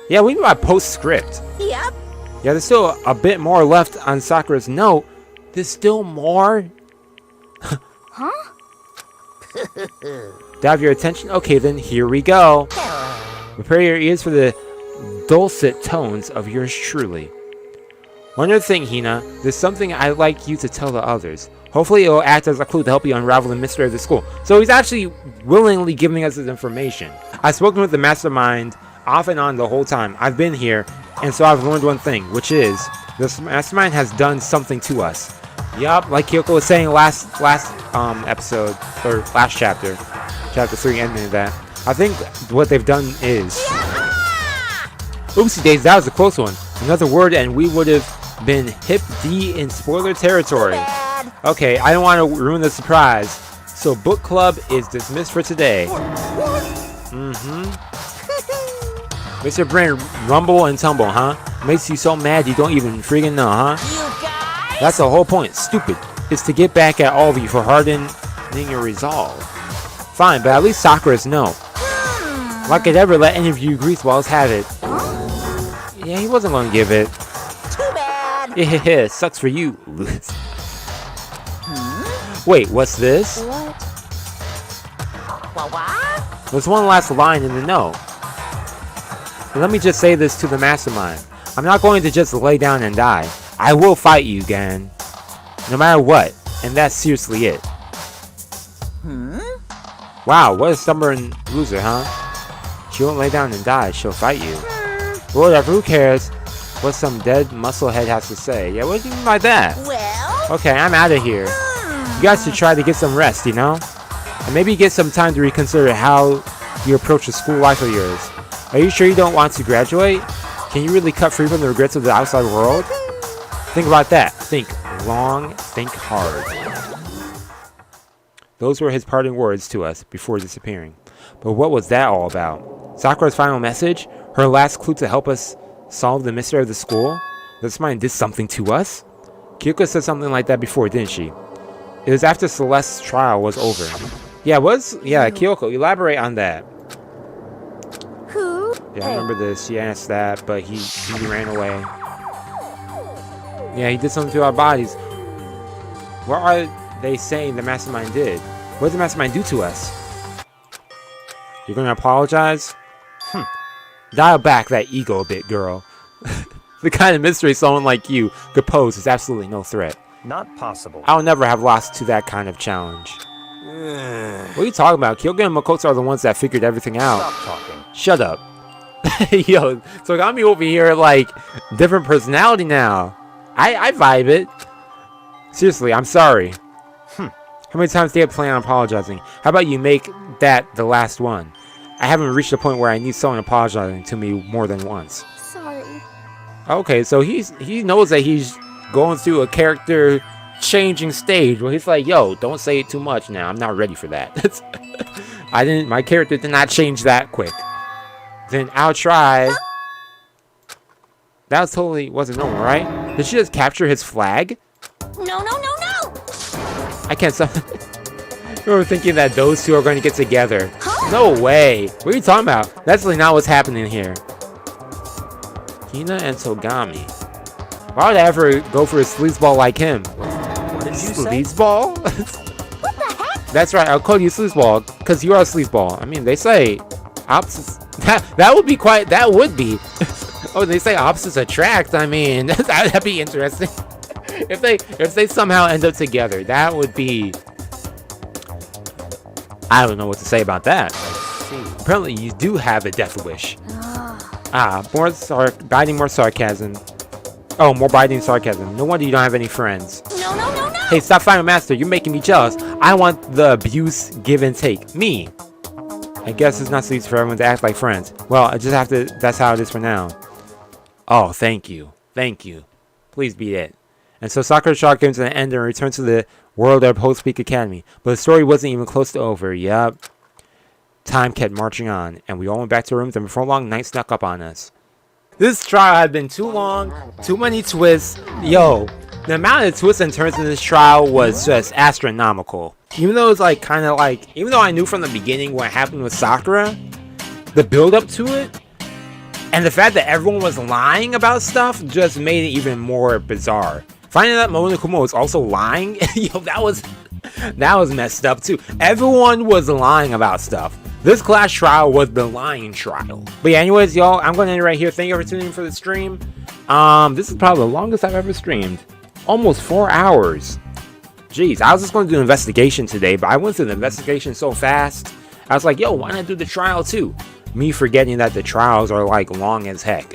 Yeah, we need my postscript. Yep. Yeah, there's still a bit more left on Sakura's note. There's still more? Huh? Do I have your attention? Okay, then here we go. Prepare your ears for the dulcet tones of yours truly. One other thing, Hina. There's something I'd like you to tell the others. Hopefully it will act as a clue to help you unravel the mystery of the school. So he's actually willingly giving us this information. I've spoken with the mastermind off and on the whole time I've been here, and so I've learned one thing, which is this mastermind has done something to us. Yup, like Kyoko was saying last episode, or last chapter 3 ending of that. I think what they've done is... Oopsie days, that was a close one. Another word and we would have been hip D in spoiler territory. Okay, I don't want to ruin the surprise. So book club is dismissed for today. Mr. Brain rumble and tumble, huh? Makes you so mad you don't even freaking know, huh? You guys? That's the whole point. Stupid. It's to get back at all of you for hardening your resolve. Fine, but at least Sakura's no. Like I'd ever let any of you Grease Balls have it. Yeah, he wasn't gonna give it. Too bad. Yeah, sucks for you. Wait, what's this? What? There's one last line in the note. And let me just say this to the mastermind. I'm not going to just lay down and die. I will fight you, Gan. No matter what. And that's seriously it. Wow, what a stubborn loser, huh? She won't lay down and die. She'll fight you. Whatever, who cares what some dead musclehead has to say? Yeah, what do you mean by that? Well? Okay, I'm out of here. You guys should try to get some rest, you know? And maybe get some time to reconsider how you approach the school life of yours. Are you sure you don't want to graduate? Can you really cut free from the regrets of the outside world? Think about that. Think long, think hard. Those were his parting words to us before disappearing. But what was that all about? Sakura's final message? Her last clue to help us solve the mystery of the school? This man did something to us? Kyoko said something like that before, didn't she? It was after Celeste's trial was over. Yeah, Kyoko, elaborate on that. Who? Yeah, I remember this. She asked that, but he ran away. Yeah, he did something to our bodies. What are they saying the mastermind did? What did the mastermind do to us? You're gonna apologize? Dial back that ego a bit, girl. The kind of mystery someone like you could pose is absolutely no threat. Not possible. I'll never have lost to that kind of challenge. What are you talking about? Kyoga and Makoto are the ones that figured everything out. Stop talking. Shut up. Yo, so got me over here like different personality now. I vibe it. Seriously, I'm sorry. How many times do you plan on apologizing? How about you make that the last one? I haven't reached the point where I need someone apologizing to me more than once. Sorry. Okay, so he knows that he's going through a character changing stage where he's like, yo, don't say it too much now. I'm not ready for that. My character did not change that quick. Then I'll try. That wasn't normal, right? Did she just capture his flag? No. I can't stop. We were thinking that those two are going to get together. No way. What are you talking about? That's really not what's happening here. Hina and Togami. Why would I ever go for a sleazeball like him? What did you say? Sleazeball? What the heck? That's right. I'll call you sleazeball because you are a sleazeball. I mean, they say opposites. That would be quite. That would be. Oh, they say opposites attract. I mean, that'd be interesting. If they somehow end up together, that would be. I don't know what to say about that. Apparently, you do have a death wish. Biting more sarcasm. Oh, more biting sarcasm. No wonder you don't have any friends. No. Hey, stop fighting Master. You're making me jealous. I want the abuse, give and take. Me. I guess it's not so easy for everyone to act like friends. Well, I just have to. That's how it is for now. Oh, thank you. Thank you. Please be it. And so Sakura's trial came to an end and returned to the world of Post Peak Academy. But the story wasn't even close to over. Yup. Time kept marching on, and we all went back to our rooms, and before long, night snuck up on us. This trial had been too long, too many twists. Yo, the amount of twists and turns in this trial was just astronomical. Even though it's like kind of like, even though I knew from the beginning what happened with Sakura, the build up to it, and the fact that everyone was lying about stuff just made it even more bizarre. Finding out Monokuma was also lying, yo, that was messed up too. Everyone was lying about stuff. This class trial was the lying trial. But yeah, anyways, y'all, I'm going to end it right here. Thank you for tuning in for the stream. This is probably the longest I've ever streamed. Almost 4 hours. Jeez, I was just going to do an investigation today, but I went through the investigation so fast. I was like, yo, why not do the trial too? Me forgetting that the trials are like long as heck.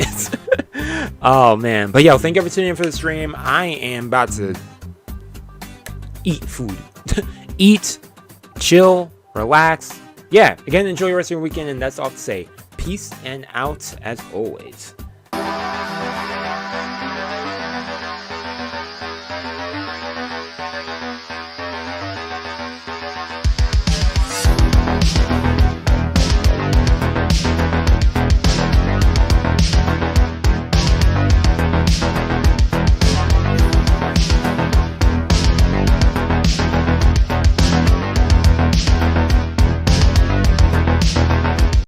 Oh man. But yo, thank you for tuning in for the stream. I am about to eat food. Eat, chill, relax. Yeah, again, enjoy your rest of your weekend, and that's all to say. Peace and out as always.